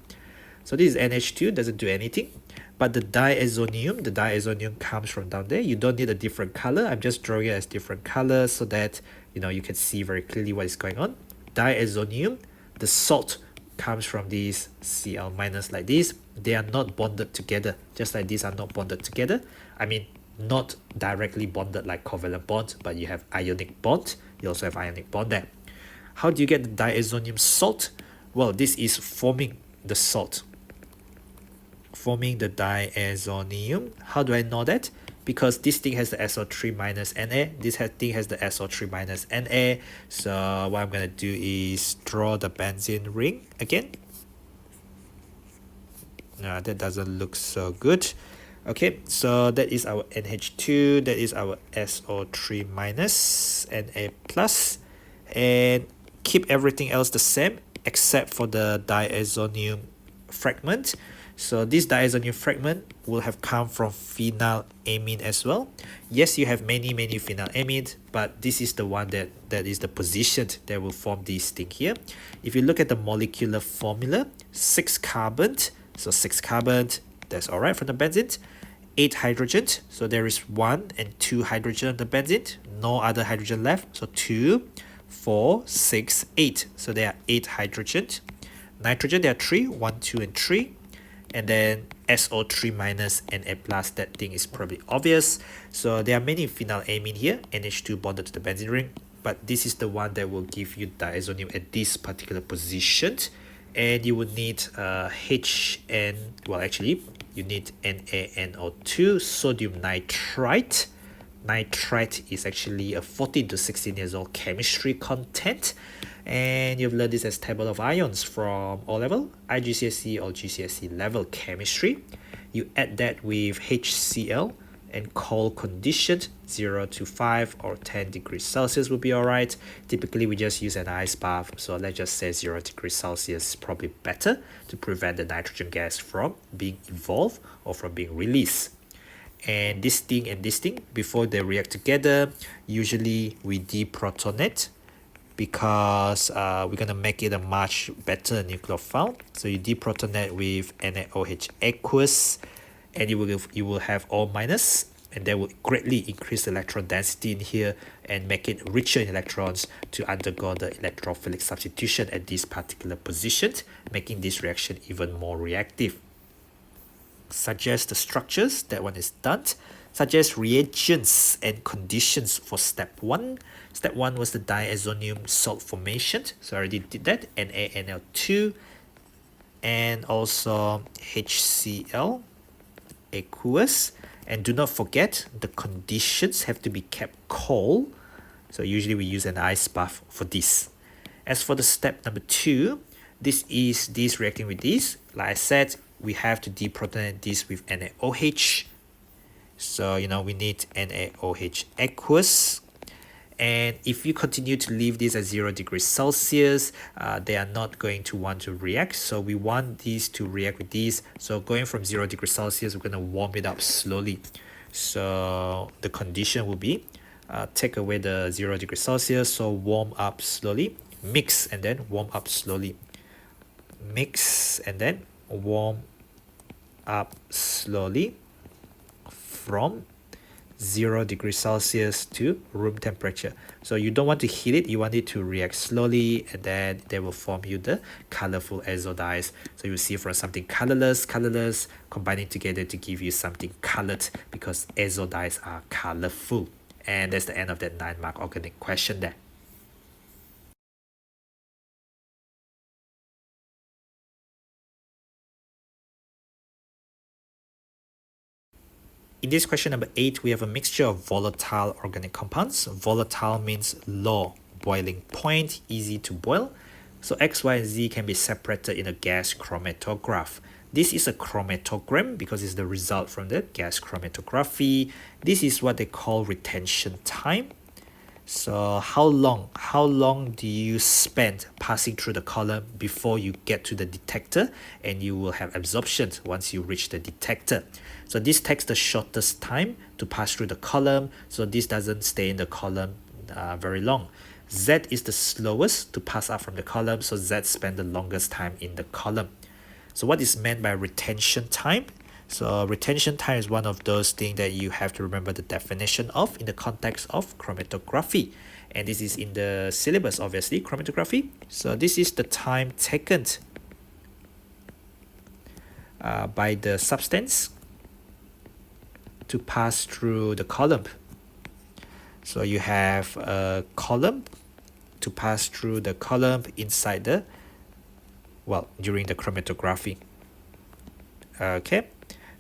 So this is NH2, doesn't do anything. But the diazonium comes from down there. You don't need a different color. I'm just drawing it as different colors so that you can see very clearly what is going on. Diazonium, the salt comes from these Cl minus like this. They are not bonded together, just like these are not bonded together. I mean, not directly bonded like covalent bond, but you have ionic bond. You also have ionic bond there. How do you get the diazonium salt? Well, this is forming the salt, forming the diazonium. How do I know that? Because this thing has the SO3 minus Na, this thing has the SO3 minus Na. So what I'm going to do is draw the benzene ring again. No, that doesn't look so good. Okay, so that is our NH2, that is our SO3 minus, Na plus, and keep everything else the same except for the diazonium fragment. So this diazonium fragment will have come from phenylamine as well. Yes, you have many phenylamines, but this is the one that is the position that will form this thing here. If you look at the molecular formula, 6 carbon, so 6 carbon, that's all right from the benzene. 8 hydrogen, so there is 1 and 2 hydrogen on the benzene, no other hydrogen left. So 2, 4, 6, 8. So there are 8 hydrogen. Nitrogen, there are 3, 1, 2, and 3. And then SO3 minus and Na plus, that thing is probably obvious. So there are many phenylamine here, NH2 bonded to the benzene ring, but this is the one that will give you diazonium at this particular position. And you would need you need NaNO2, sodium nitrite. Nitrite is actually a 14 to 16 years old chemistry content. And you've learned this as table of ions from O-level, IGCSE or GCSE level chemistry. You add that with HCl, and cold conditions 0 to 5 or 10 degrees Celsius will be alright. Typically we just use an ice bath, so let's just say 0 degrees Celsius is probably better to prevent the nitrogen gas from being evolved or from being released. And this thing before they react together, usually we deprotonate because we're gonna make it a much better nucleophile. So you deprotonate with NaOH aqueous, and you will have O minus, and that will greatly increase the electron density in here and make it richer in electrons to undergo the electrophilic substitution at this particular position, making this reaction even more reactive. Suggest the structures, that one is done. Suggest reagents and conditions for step 1. Step 1 was the diazonium salt formation, so I already did that, NaNl2 and also HCl aqueous. And do not forget, the conditions have to be kept cold, so usually we use an ice bath for this. As for the step number 2, this is this reacting with this. Like I said, we have to deprotonate this with NaOH. So, we need NaOH aqueous. And if you continue to leave this at 0 degrees Celsius, they are not going to want to react. So we want these to react with these. So going from 0 degrees Celsius, we're going to warm it up slowly. So the condition will be, take away the 0 degrees Celsius, so warm up slowly, mix and then warm up slowly. Mix and then warm up slowly from 0 degrees Celsius to room temperature. So you don't want to heat it, you want it to react slowly, and then they will form you the colorful azo dyes. So you see from something colorless, combining together to give you something colored, because azo dyes are colorful. And that's the end of that 9-mark organic question there. In this question number 8, we have a mixture of volatile organic compounds. Volatile means low boiling point, easy to boil. So X, Y, and Z can be separated in a gas chromatograph. This is a chromatogram because it's the result from the gas chromatography. This is what they call retention time. So how long do you spend passing through the column before you get to the detector, and you will have absorption once you reach the detector. So this takes the shortest time to pass through the column, so this doesn't stay in the column very long. Z is the slowest to pass out from the column, so Z spend the longest time in the column. So what is meant by retention time? So retention time is one of those things that you have to remember the definition of in the context of chromatography. And this is in the syllabus, obviously, chromatography. So this is the time taken by the substance to pass through the column. So you have a column to pass through the column inside the, during the chromatography. Okay.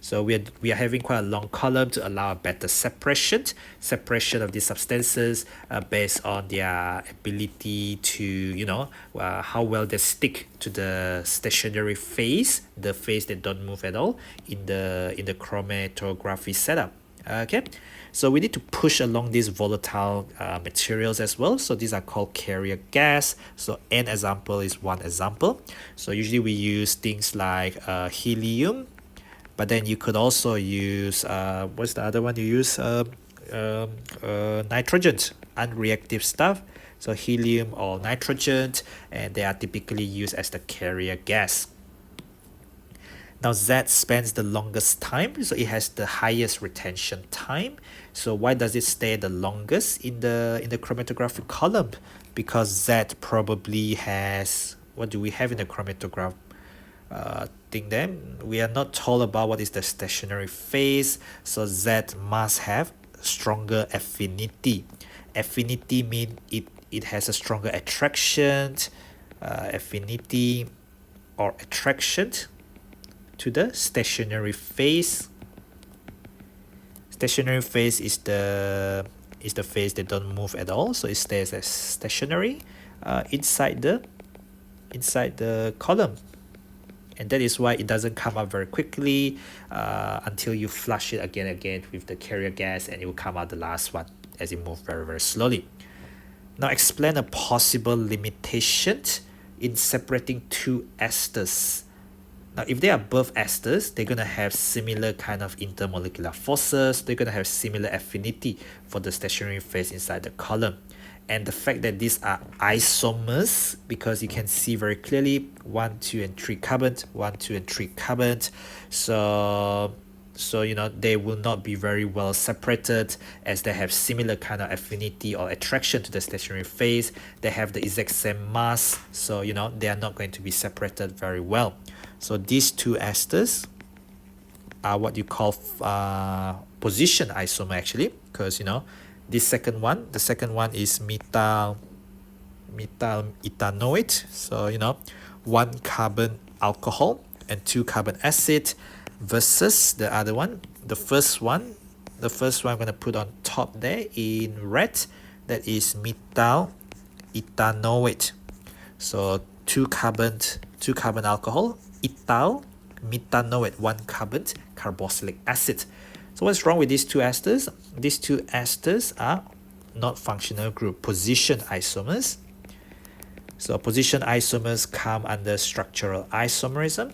So we are having quite a long column to allow a better separation of these substances based on their ability to, how well they stick to the stationary phase, the phase that don't move at all in the chromatography setup. Okay, so we need to push along these volatile materials as well. So these are called carrier gas. So an example is one example. So usually we use things like helium. But then you could also use, what's the other one you use? Nitrogen, unreactive stuff. So helium or nitrogen, and they are typically used as the carrier gas. Now Z spends the longest time, so it has the highest retention time. So why does it stay the longest in the chromatographic column? Because Z probably has, what do we have in the chromatograph? Thing then we are not told about what is the stationary phase, so Z must have stronger affinity. Affinity means it has a stronger attraction, affinity or attraction to the stationary phase. Stationary phase is the phase that don't move at all, so it stays as stationary inside the column. and that is why it doesn't come up very quickly until you flush it again and again with the carrier gas, and it will come out the last one as it moves very slowly. Now explain a possible limitation in separating two esters. Now, if they are both esters, they're going to have similar kind of intermolecular forces. They're going to have similar affinity for the stationary phase inside the column. And the fact that these are isomers, because you can see very clearly 1, 2, and 3 carbon, 1, 2, and 3 carbon. So you know, they will not be very well separated, as they have similar kind of affinity or attraction to the stationary phase. They have the exact same mass, so you know, they are not going to be separated very well. So these two esters are what you call position isomer, actually, because you know, the second one is methyl ethanoate. So you know, 1 carbon alcohol and 2 carbon acid, versus the other one, the first one I'm going to put on top there in red, that is methyl ethanoate. So 2 carbon alcohol, ethyl methanoate, 1 carbon carboxylic acid. So what's wrong with these two esters? These two esters are not functional group, position isomers. So position isomers come under structural isomerism.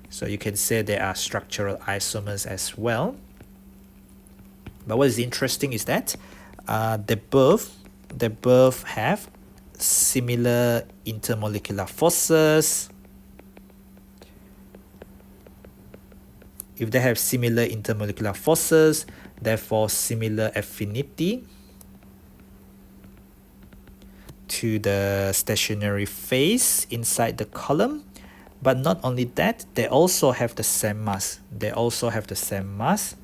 So you can say they are structural isomers as well. But what is interesting is that they both have similar intermolecular forces. If they have similar intermolecular forces, therefore similar affinity to the stationary phase inside the column. But not only that, they also have the same mass. They also have the same mass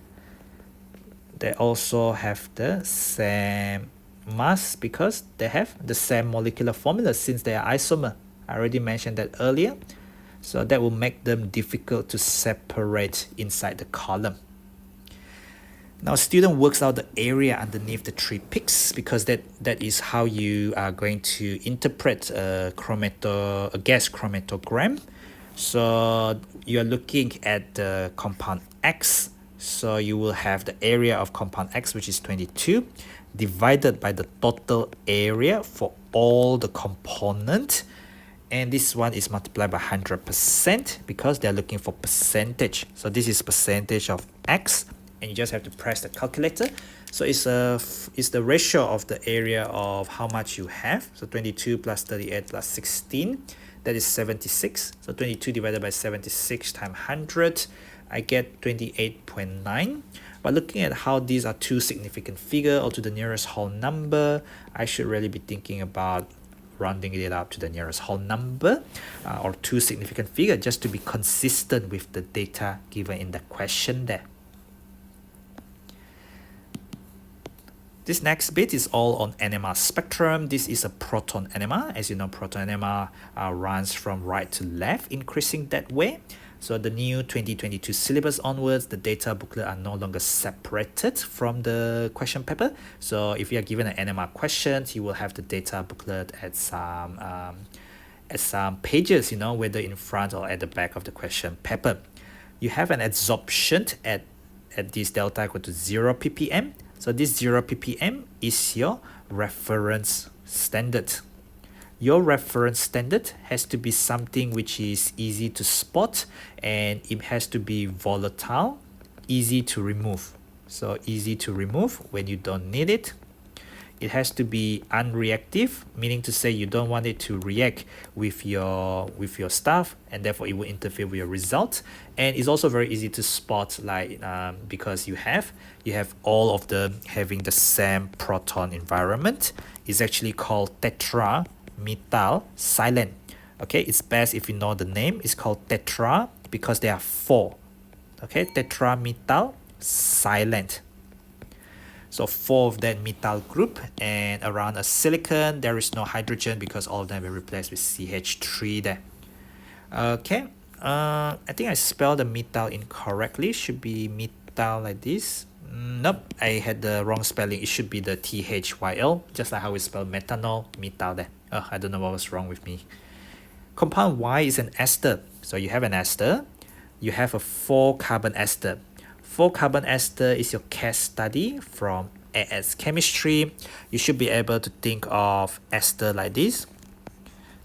because they have the same molecular formula, since they are isomer. I already mentioned that earlier. So that will make them difficult to separate inside the column. Now, student works out the area underneath the 3 peaks, because that is how you are going to interpret a gas chromatogram. So you are looking at the compound X. So you will have the area of compound X, which is 22, divided by the total area for all the components. And this one is multiplied by 100%, because they're looking for percentage. So this is percentage of X, and you just have to press the calculator. So it's the ratio of the area of how much you have. So 22 plus 38 plus 16, that is 76. So 22 divided by 76 times 100, I get 28.9. But looking at how these are two significant figures, or to the nearest whole number, I should really be thinking about rounding it up to the nearest whole number, or two significant figure, just to be consistent with the data given in the question there. This next bit is all on NMR spectrum. This is a proton NMR. As you know, proton NMR runs from right to left, increasing that way. So the new 2022 syllabus onwards, the data booklet are no longer separated from the question paper. So if you are given an NMR question, you will have the data booklet at some pages, you know, whether in front or at the back of the question paper. You have an adsorption at this delta equal to 0 ppm. So this 0 ppm is your reference standard. Your reference standard has to be something which is easy to spot, and it has to be volatile, easy to remove. So easy to remove when you don't need it. It has to be unreactive, meaning to say you don't want it to react with your stuff, and therefore it will interfere with your result. And it's also very easy to spot, like because you have all of them having the same proton environment. It's actually called tetramethyl silane. Okay, it's best if you know the name. It's called tetra because there are 4. Okay, tetramethyl silane. So 4 of that methyl group, and around a silicon there is no hydrogen because all of them will replaced with CH3 there. Okay, I think I spelled the methyl incorrectly. Should be methyl like this. Nope, I had the wrong spelling. It should be the THYL, just like how we spell methanol, methyl there. I don't know what was wrong with me. Compound Y is an ester. So you have an ester, you have a 4-carbon ester. 4-carbon ester is your case study from AS chemistry. You should be able to think of ester like this.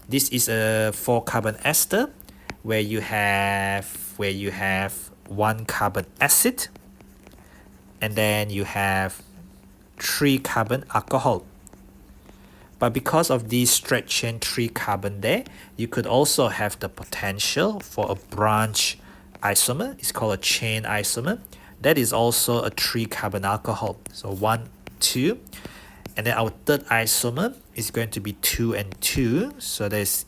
This is a 4-carbon ester where you have 1 carbon acid, and then you have 3 carbon alcohol. But because of this straight chain 3 carbon there, you could also have the potential for a branch isomer. It's called a chain isomer. That is also a 3 carbon alcohol. So 1, 2. And then our third isomer is going to be 2 and 2. So there's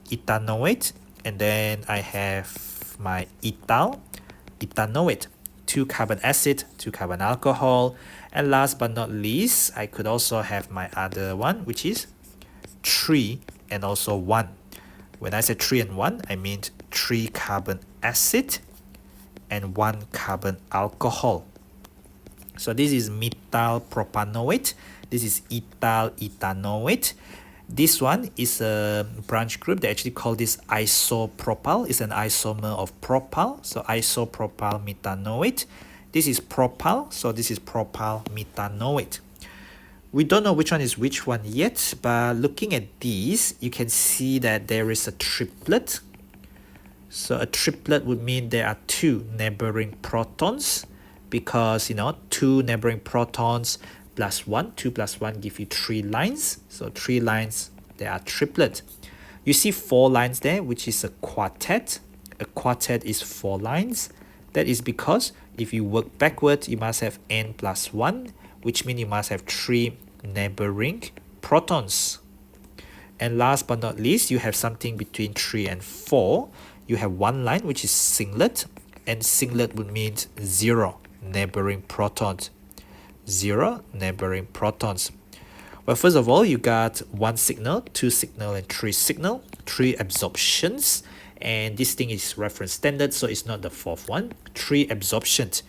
ethanoate. And then I have my ethanoate. 2 carbon acid, 2 carbon alcohol. And last but not least, I could also have my other one, which is 3 and also 1. When I say 3 and 1, I mean 3 carbon acid and 1 carbon alcohol. So this is methyl propanoate. This is ethyl ethanoate. This one is a branch group. They actually call this isopropyl. It's an isomer of propyl. So isopropyl methanoate. This is propyl. So this is propyl methanoate. We don't know which one is which one yet, but looking at these, you can see that there is a triplet. So a triplet would mean there are 2 neighboring protons, because 2 neighboring protons plus 1, 2 plus 1 give you 3 lines. So 3 lines, they are triplet. You see 4 lines there, which is a quartet. A quartet is 4 lines. That is because if you work backwards, you must have n plus 1, which means you must have 3 neighboring protons. And last but not least, you have something between 3 and 4. You have 1 line, which is singlet, and singlet would mean 0 neighboring protons. 0 neighboring protons. Well, first of all, you got 1 signal, 2 signal, and 3 signal, 3 absorptions. And this thing is reference standard, so it's not the 4th one. 3 absorptions.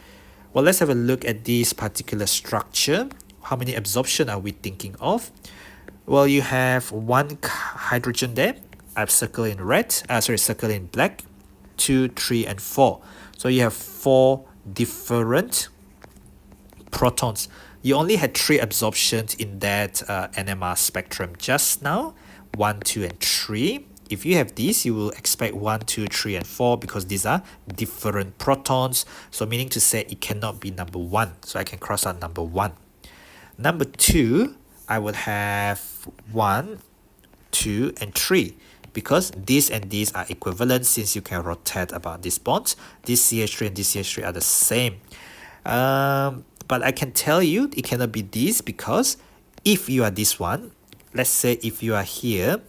Well, let's have a look at this particular structure. How many absorption are we thinking of? Well, you have 1 hydrogen there. I've circled in red. Circle in black. 2, 3, and 4. So you have 4 different protons. You only had 3 absorptions in that NMR spectrum just now. 1, 2, and 3. If you have these, you will expect 1, 2, 3, and 4 because these are different protons. So meaning to say it cannot be number 1. So I can cross out number 1. Number 2, I would have 1, 2, and 3. Because these and these are equivalent since you can rotate about these bonds. This CH3 and this CH3 are the same. But I can tell you it cannot be this because if you are this one, let's say if you are here,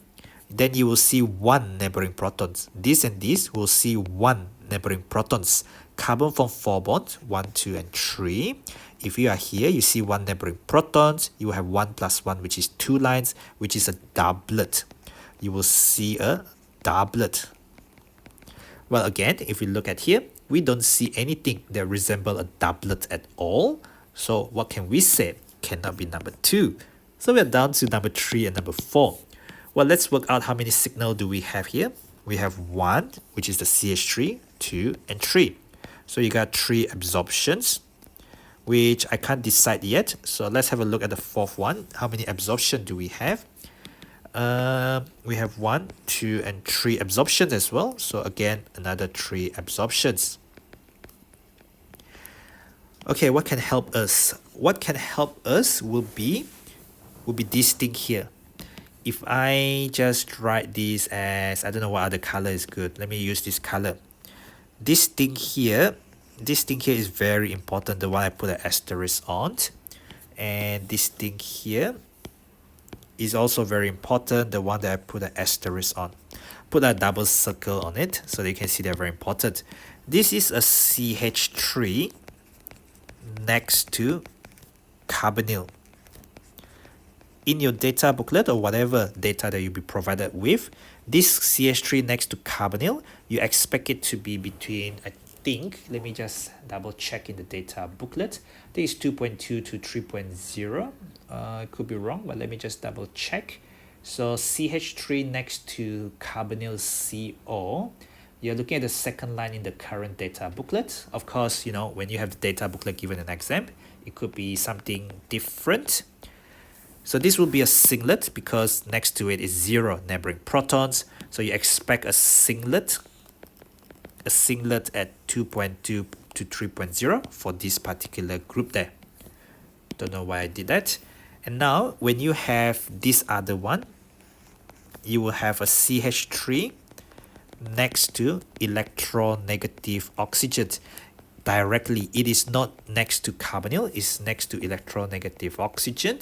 then you will see 1 neighboring protons. This and this will see 1 neighboring protons. Carbon form 4 bonds, 1, 2, and 3. If you are here, you see 1 neighboring protons. You will have 1 plus 1, which is 2 lines, which is a doublet. You will see a doublet. Well, again, if we look at here, we don't see anything that resemble a doublet at all. So what can we say? Cannot be number 2. So we're down to number 3 and number 4. Well, let's work out how many signal do we have here. We have 1, which is the CH3, 2, and 3. So you got 3 absorptions, which I can't decide yet. So let's have a look at the 4th one. How many absorption do we have? We have 1, 2, and 3 absorptions as well. So again, another 3 absorptions. Okay, what can help us? What can help us will be this thing here. If I just write this as, I don't know what other color is good. Let me use this color. This thing here is very important. The one I put an asterisk on. And this thing here is also very important. The one that I put an asterisk on. Put a double circle on it so that you can see they're very important. This is a CH3 next to carbonyl. In your data booklet or whatever data that you'll be provided with, this CH3 next to carbonyl, you expect it to be between, I think, let me just double check in the data booklet. I think it's 2.2 to 3.0. I could be wrong, but let me just double check. So CH3 next to carbonyl CO you're looking at the second line in the current data booklet. Of course, when you have the data booklet given an exam, it could be something different. So this will be a singlet because next to it is 0 neighboring protons. So you expect a singlet at 2.2 to 3.0 for this particular group there. Don't know why I did that. And now when you have this other one, you will have a CH3 next to electronegative oxygen. Directly, it is not next to carbonyl, it's next to electronegative oxygen.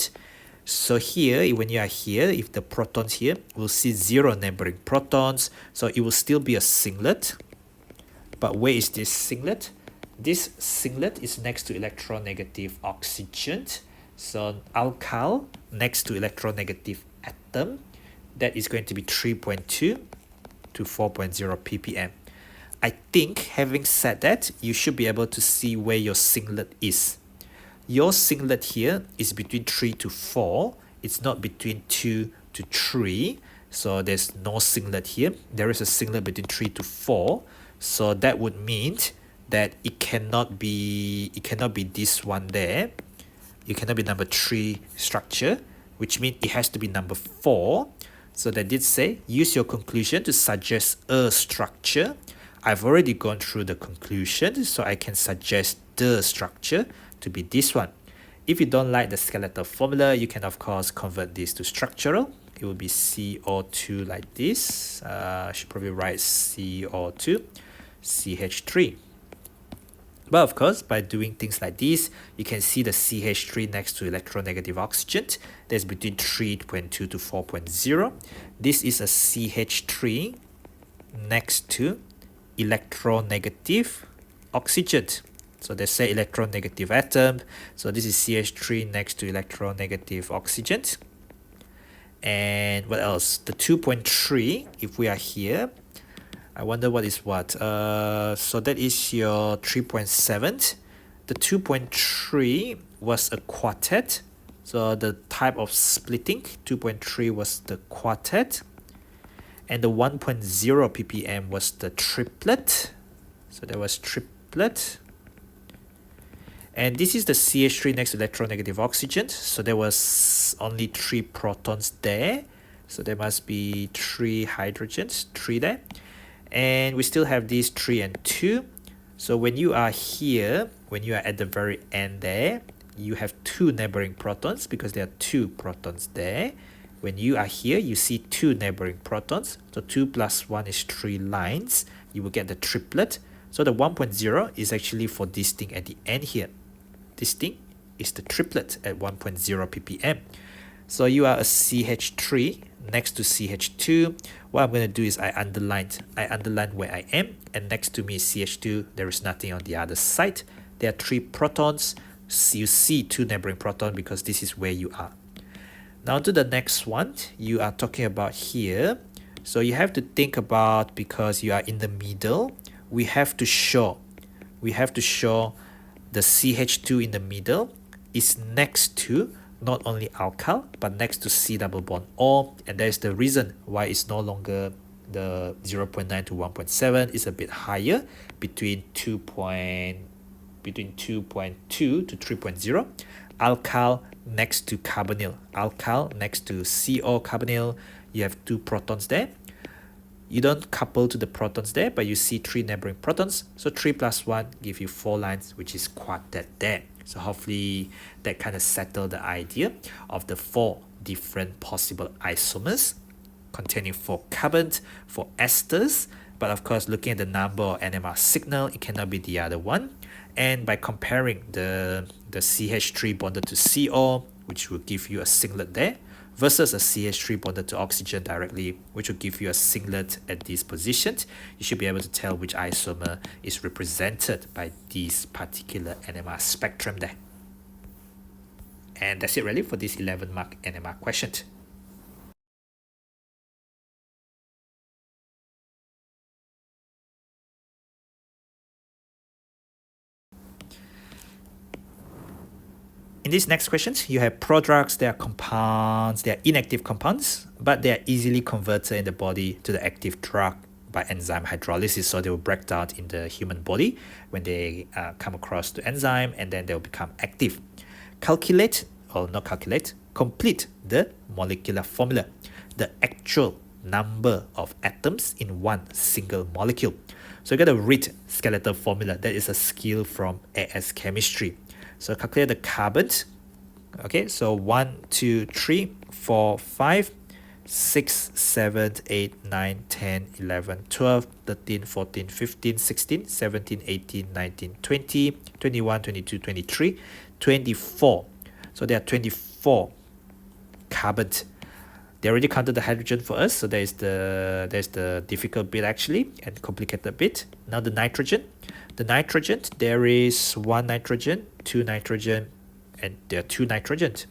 So here, when you are here, if the protons here, we'll see 0 neighboring protons, so it will still be a singlet. But where is this singlet? This singlet is next to electronegative oxygen. So alkyl next to electronegative atom, that is going to be 3.2 to 4.0 ppm. I think, having said that, you should be able to see where your singlet is. Your singlet here is between 3 to 4. It's not between 2 to 3. So there's no singlet here. There is a singlet between 3 to 4. So that would mean that it cannot be this one there. It cannot be number 3 structure, which means it has to be number 4. So they did say, use your conclusion to suggest a structure. I've already gone through the conclusion, so I can suggest the structure to be this one. If you don't like the skeletal formula, you can of course convert this to structural. It will be CO2 like this. I should probably write CO2, CH3. But of course, by doing things like this, you can see the CH3 next to electronegative oxygen. That's between 3.2 to 4.0. This is a CH3 next to electronegative oxygen. So they say electronegative atom. So this is CH3 next to electronegative oxygen. And what else? The 2.3, if we are here, I wonder what is what. So that is your 3.7. The 2.3 was a quartet. So the type of splitting, 2.3 was the quartet. And the 1.0 ppm was the triplet. So that was triplet. And this is the CH3 next to electronegative oxygen. So there was only 3 protons there. So there must be 3 hydrogens, 3 there. And we still have these 3 and 2. So when you are here, when you are at the very end there, you have 2 neighboring protons because there are 2 protons there. When you are here, you see 2 neighboring protons. So 2 plus 1 is 3 lines. You will get the triplet. So the 1.0 is actually for this thing at the end here. This thing is the triplet at 1.0 ppm. So you are a CH3 next to CH2. What I'm going to do is I underline where I am, and next to me is CH2. There is nothing on the other side. There are 3 protons. So you see 2 neighboring protons because this is where you are. Now to the next one, you are talking about here. So you have to think about, because you are in the middle, we have to show the CH2 in the middle is next to not only alkyl, but next to C double bond O, and that is the reason why it's no longer the 0.9 to 1.7. It's a bit higher, between 2.2 to 3.0. Alkyl next to carbonyl, alkyl next to CO carbonyl, you have 2 protons there. You don't couple to the protons there, but you see 3 neighboring protons. So 3 plus 1 give you 4 lines, which is quartet there. So hopefully that kind of settled the idea of the 4 different possible isomers containing 4 carbons, 4 esters. But of course, looking at the number of NMR signal, it cannot be the other one. And by comparing the CH3 bonded to CO, which will give you a singlet there, versus a CH3 bonded to oxygen directly, which will give you a singlet at this position, you should be able to tell which isomer is represented by this particular NMR spectrum there. And that's it really for this 11-mark NMR question. In these next questions, you have prodrugs. They are compounds, they are inactive compounds, but they are easily converted in the body to the active drug by enzyme hydrolysis. So they will break down in the human body when they come across the enzyme, and then they will become active. Complete the molecular formula, the actual number of atoms in one single molecule. So you got to read skeletal formula. That is a skill from AS chemistry. So calculate the carbon. Okay, so 1, 2, 3, 4, 5, 6, 7, 8, 9, 10, 11, 12, 13, 14, 15, 16, 17, 18, 19, 20, 21, 22, 23, 24. So there are 24 carbons. They already counted the hydrogen for us, so there's the difficult bit actually, and complicated bit. Now the nitrogen. The nitrogen, there is 1 nitrogen, 2 nitrogen, and there are 2 nitrogens.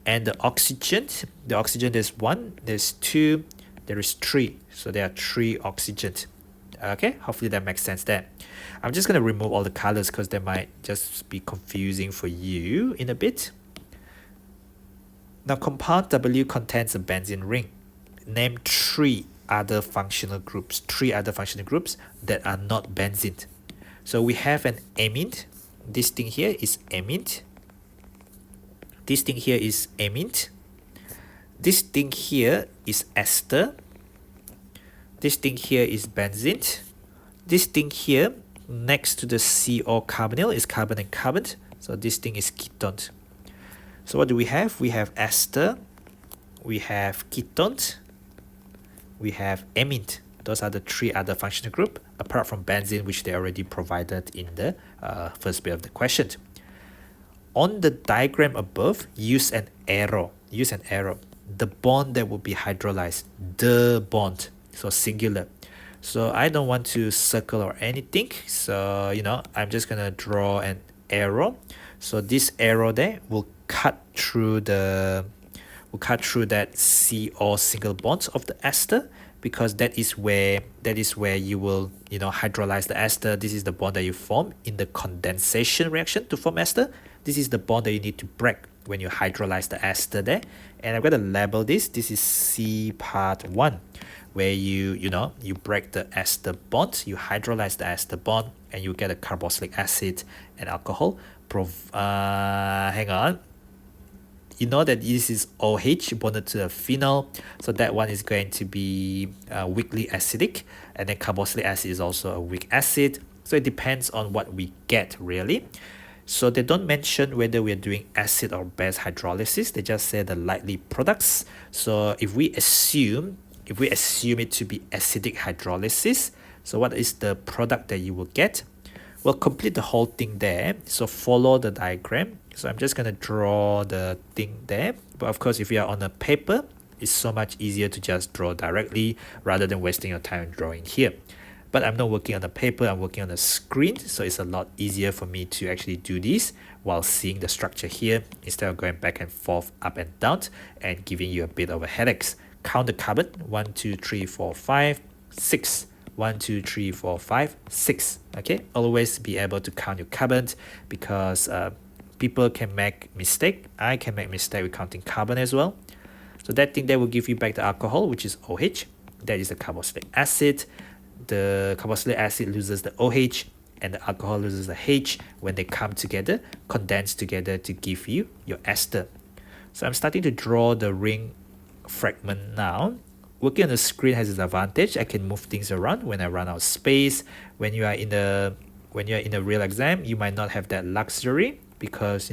And the oxygen, there's 1, there's 2, there is 3. So there are 3 oxygens. Okay, hopefully that makes sense there. I'm just going to remove all the colors because they might just be confusing for you in a bit. Now compound W contains a benzene ring. Name 3 other functional groups that are not benzene. So we have an amine. This thing here is amine. This thing here is amine. This thing here is ester. This thing here is benzene. This thing here next to the CO carbonyl is carbon and carbon. So this thing is ketone. So what do we have? We have ester, we have ketone, we have amine. Those are the 3 other functional groups, apart from benzene, which they already provided in the first bit of the question. On the diagram above, use an arrow. The bond that will be hydrolyzed, the bond, so singular. So I don't want to circle or anything. So, I'm just going to draw an arrow. So this arrow there will cut through that CO single bond of the ester, because that is where you will hydrolyze the ester. This is the bond that you form in the condensation reaction to form ester. This is the bond that you need to break when you hydrolyze the ester there. And I'm going to label this. This is C part 1, where you break the ester bond, you hydrolyze the ester bond, and you get a carboxylic acid and alcohol. Hang on. You know that this is OH bonded to a phenol, so that one is going to be weakly acidic, and then carboxylic acid is also a weak acid. So it depends on what we get really. So they don't mention whether we're doing acid or base hydrolysis. They just say the likely products. So if we assume it to be acidic hydrolysis, so what is the product that you will get? Well, complete the whole thing there. So follow the diagram. So I'm just going to draw the thing there. But of course, if you are on a paper, it's so much easier to just draw directly rather than wasting your time drawing here. But I'm not working on a paper, I'm working on a screen. So it's a lot easier for me to actually do this while seeing the structure here, instead of going back and forth, up and down, and giving you a bit of a headache. Count the carbon, 1, 2, 3, 4, 5, 6. 1, 2, 3, 4, 5, 6. Okay, always be able to count your carbons, because people can make mistake. I can make mistake with counting carbon as well. So that thing there will give you back the alcohol, which is OH. That is the carboxylic acid. The carboxylic acid loses the OH, and the alcohol loses the H when they come together, condense together to give you your ester. So I'm starting to draw the ring fragment now. Working on the screen has its advantage. I can move things around when I run out of space. When you are in a real exam, you might not have that luxury, because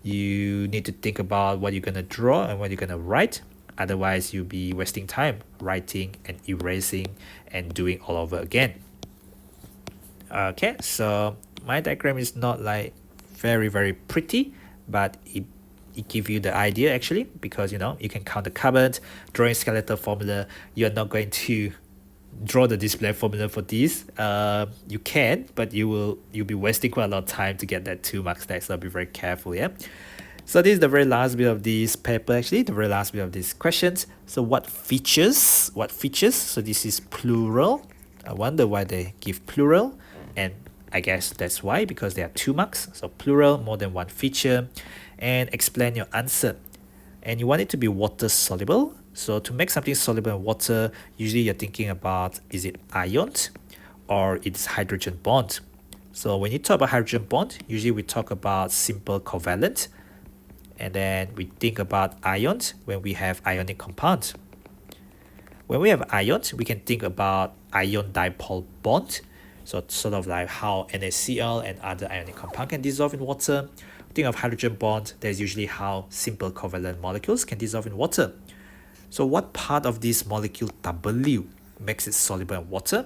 you need to think about what you're gonna draw and what you're gonna write. Otherwise, you'll be wasting time writing and erasing and doing all over again. Okay, so my diagram is not like very, very pretty, but it gives you the idea actually, because you can count the carbons. Drawing skeletal formula, you're not going to draw the display formula for this. You can, but you'll be wasting quite a lot of time to get that 2 marks there, so be very careful. Yeah. So this is the very last bit of this paper actually, the very last bit of these questions. So what features? So this is plural. I wonder why they give plural, and I guess that's why, because there are 2 marks. So plural, more than 1 feature, and explain your answer. And you want it to be water soluble, So to make something soluble in water, usually you're thinking about, is it ions or it's hydrogen bond? So when you talk about hydrogen bond, usually we talk about simple covalent, and then we think about ions when we have ionic compounds. When we have ions, we can think about ion dipole bond. So sort of like how NaCl and other ionic compounds can dissolve in water. Think of hydrogen bond, there's usually how simple covalent molecules can dissolve in water. So what part of this molecule W makes it soluble in water?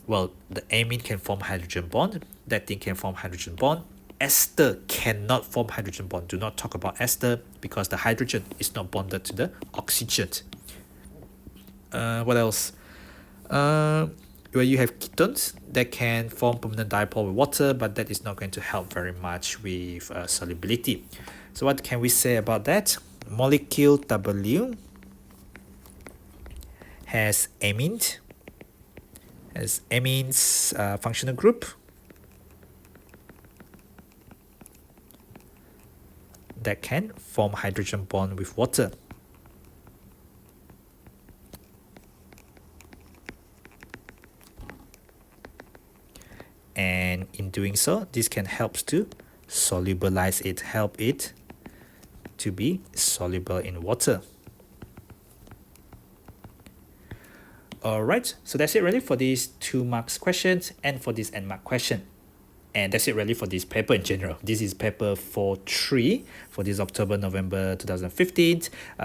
Well, the amine can form hydrogen bond, that thing can form hydrogen bond. Ester cannot form hydrogen bond. Do not talk about ester because the hydrogen is not bonded to the oxygen. What else? Where you have ketones that can form permanent dipole with water, but that is not going to help very much with solubility. So what can we say about that? Molecule W has amines functional group that can form hydrogen bond with water. And in doing so, this can help to solubilize it, help it to be soluble in water. Alright, so that's it really for these 2 marks questions and for this end mark question. And that's it really for this paper in general. This is paper 43 for this October-November 2015.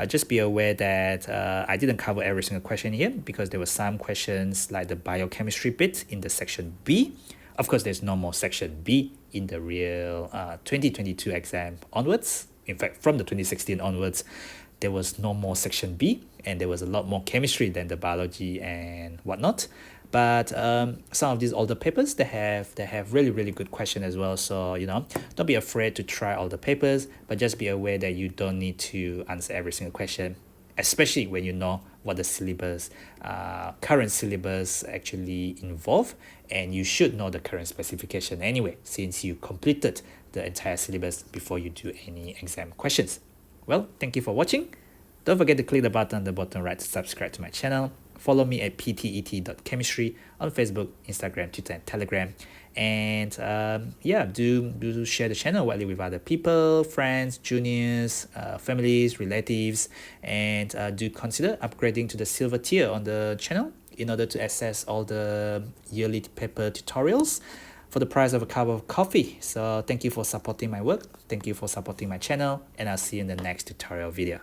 Just be aware that I didn't cover every single question here because there were some questions like the biochemistry bit in the section B. Of course, there's no more section B in the real 2022 exam onwards. In fact, from the 2016 onwards, there was no more section B, and there was a lot more chemistry than the biology and whatnot. But some of these older papers, they have really good questions as well. So don't be afraid to try all the papers, but just be aware that you don't need to answer every single question, especially when you know what the syllabus, current syllabus actually involve, and you should know the current specification anyway, since you completed the entire syllabus before you do any exam questions. Well, thank you for watching. Don't forget to click the button on the bottom right to subscribe to my channel. Follow me at ptet.chemistry on Facebook, Instagram, Twitter, and Telegram. And yeah, do share the channel widely with other people, friends, juniors, families, relatives, and do consider upgrading to the silver tier on the channel in order to access all the yearly paper tutorials for the price of a cup of coffee. So thank you for supporting my work. Thank you for supporting my channel, and I'll see you in the next tutorial video.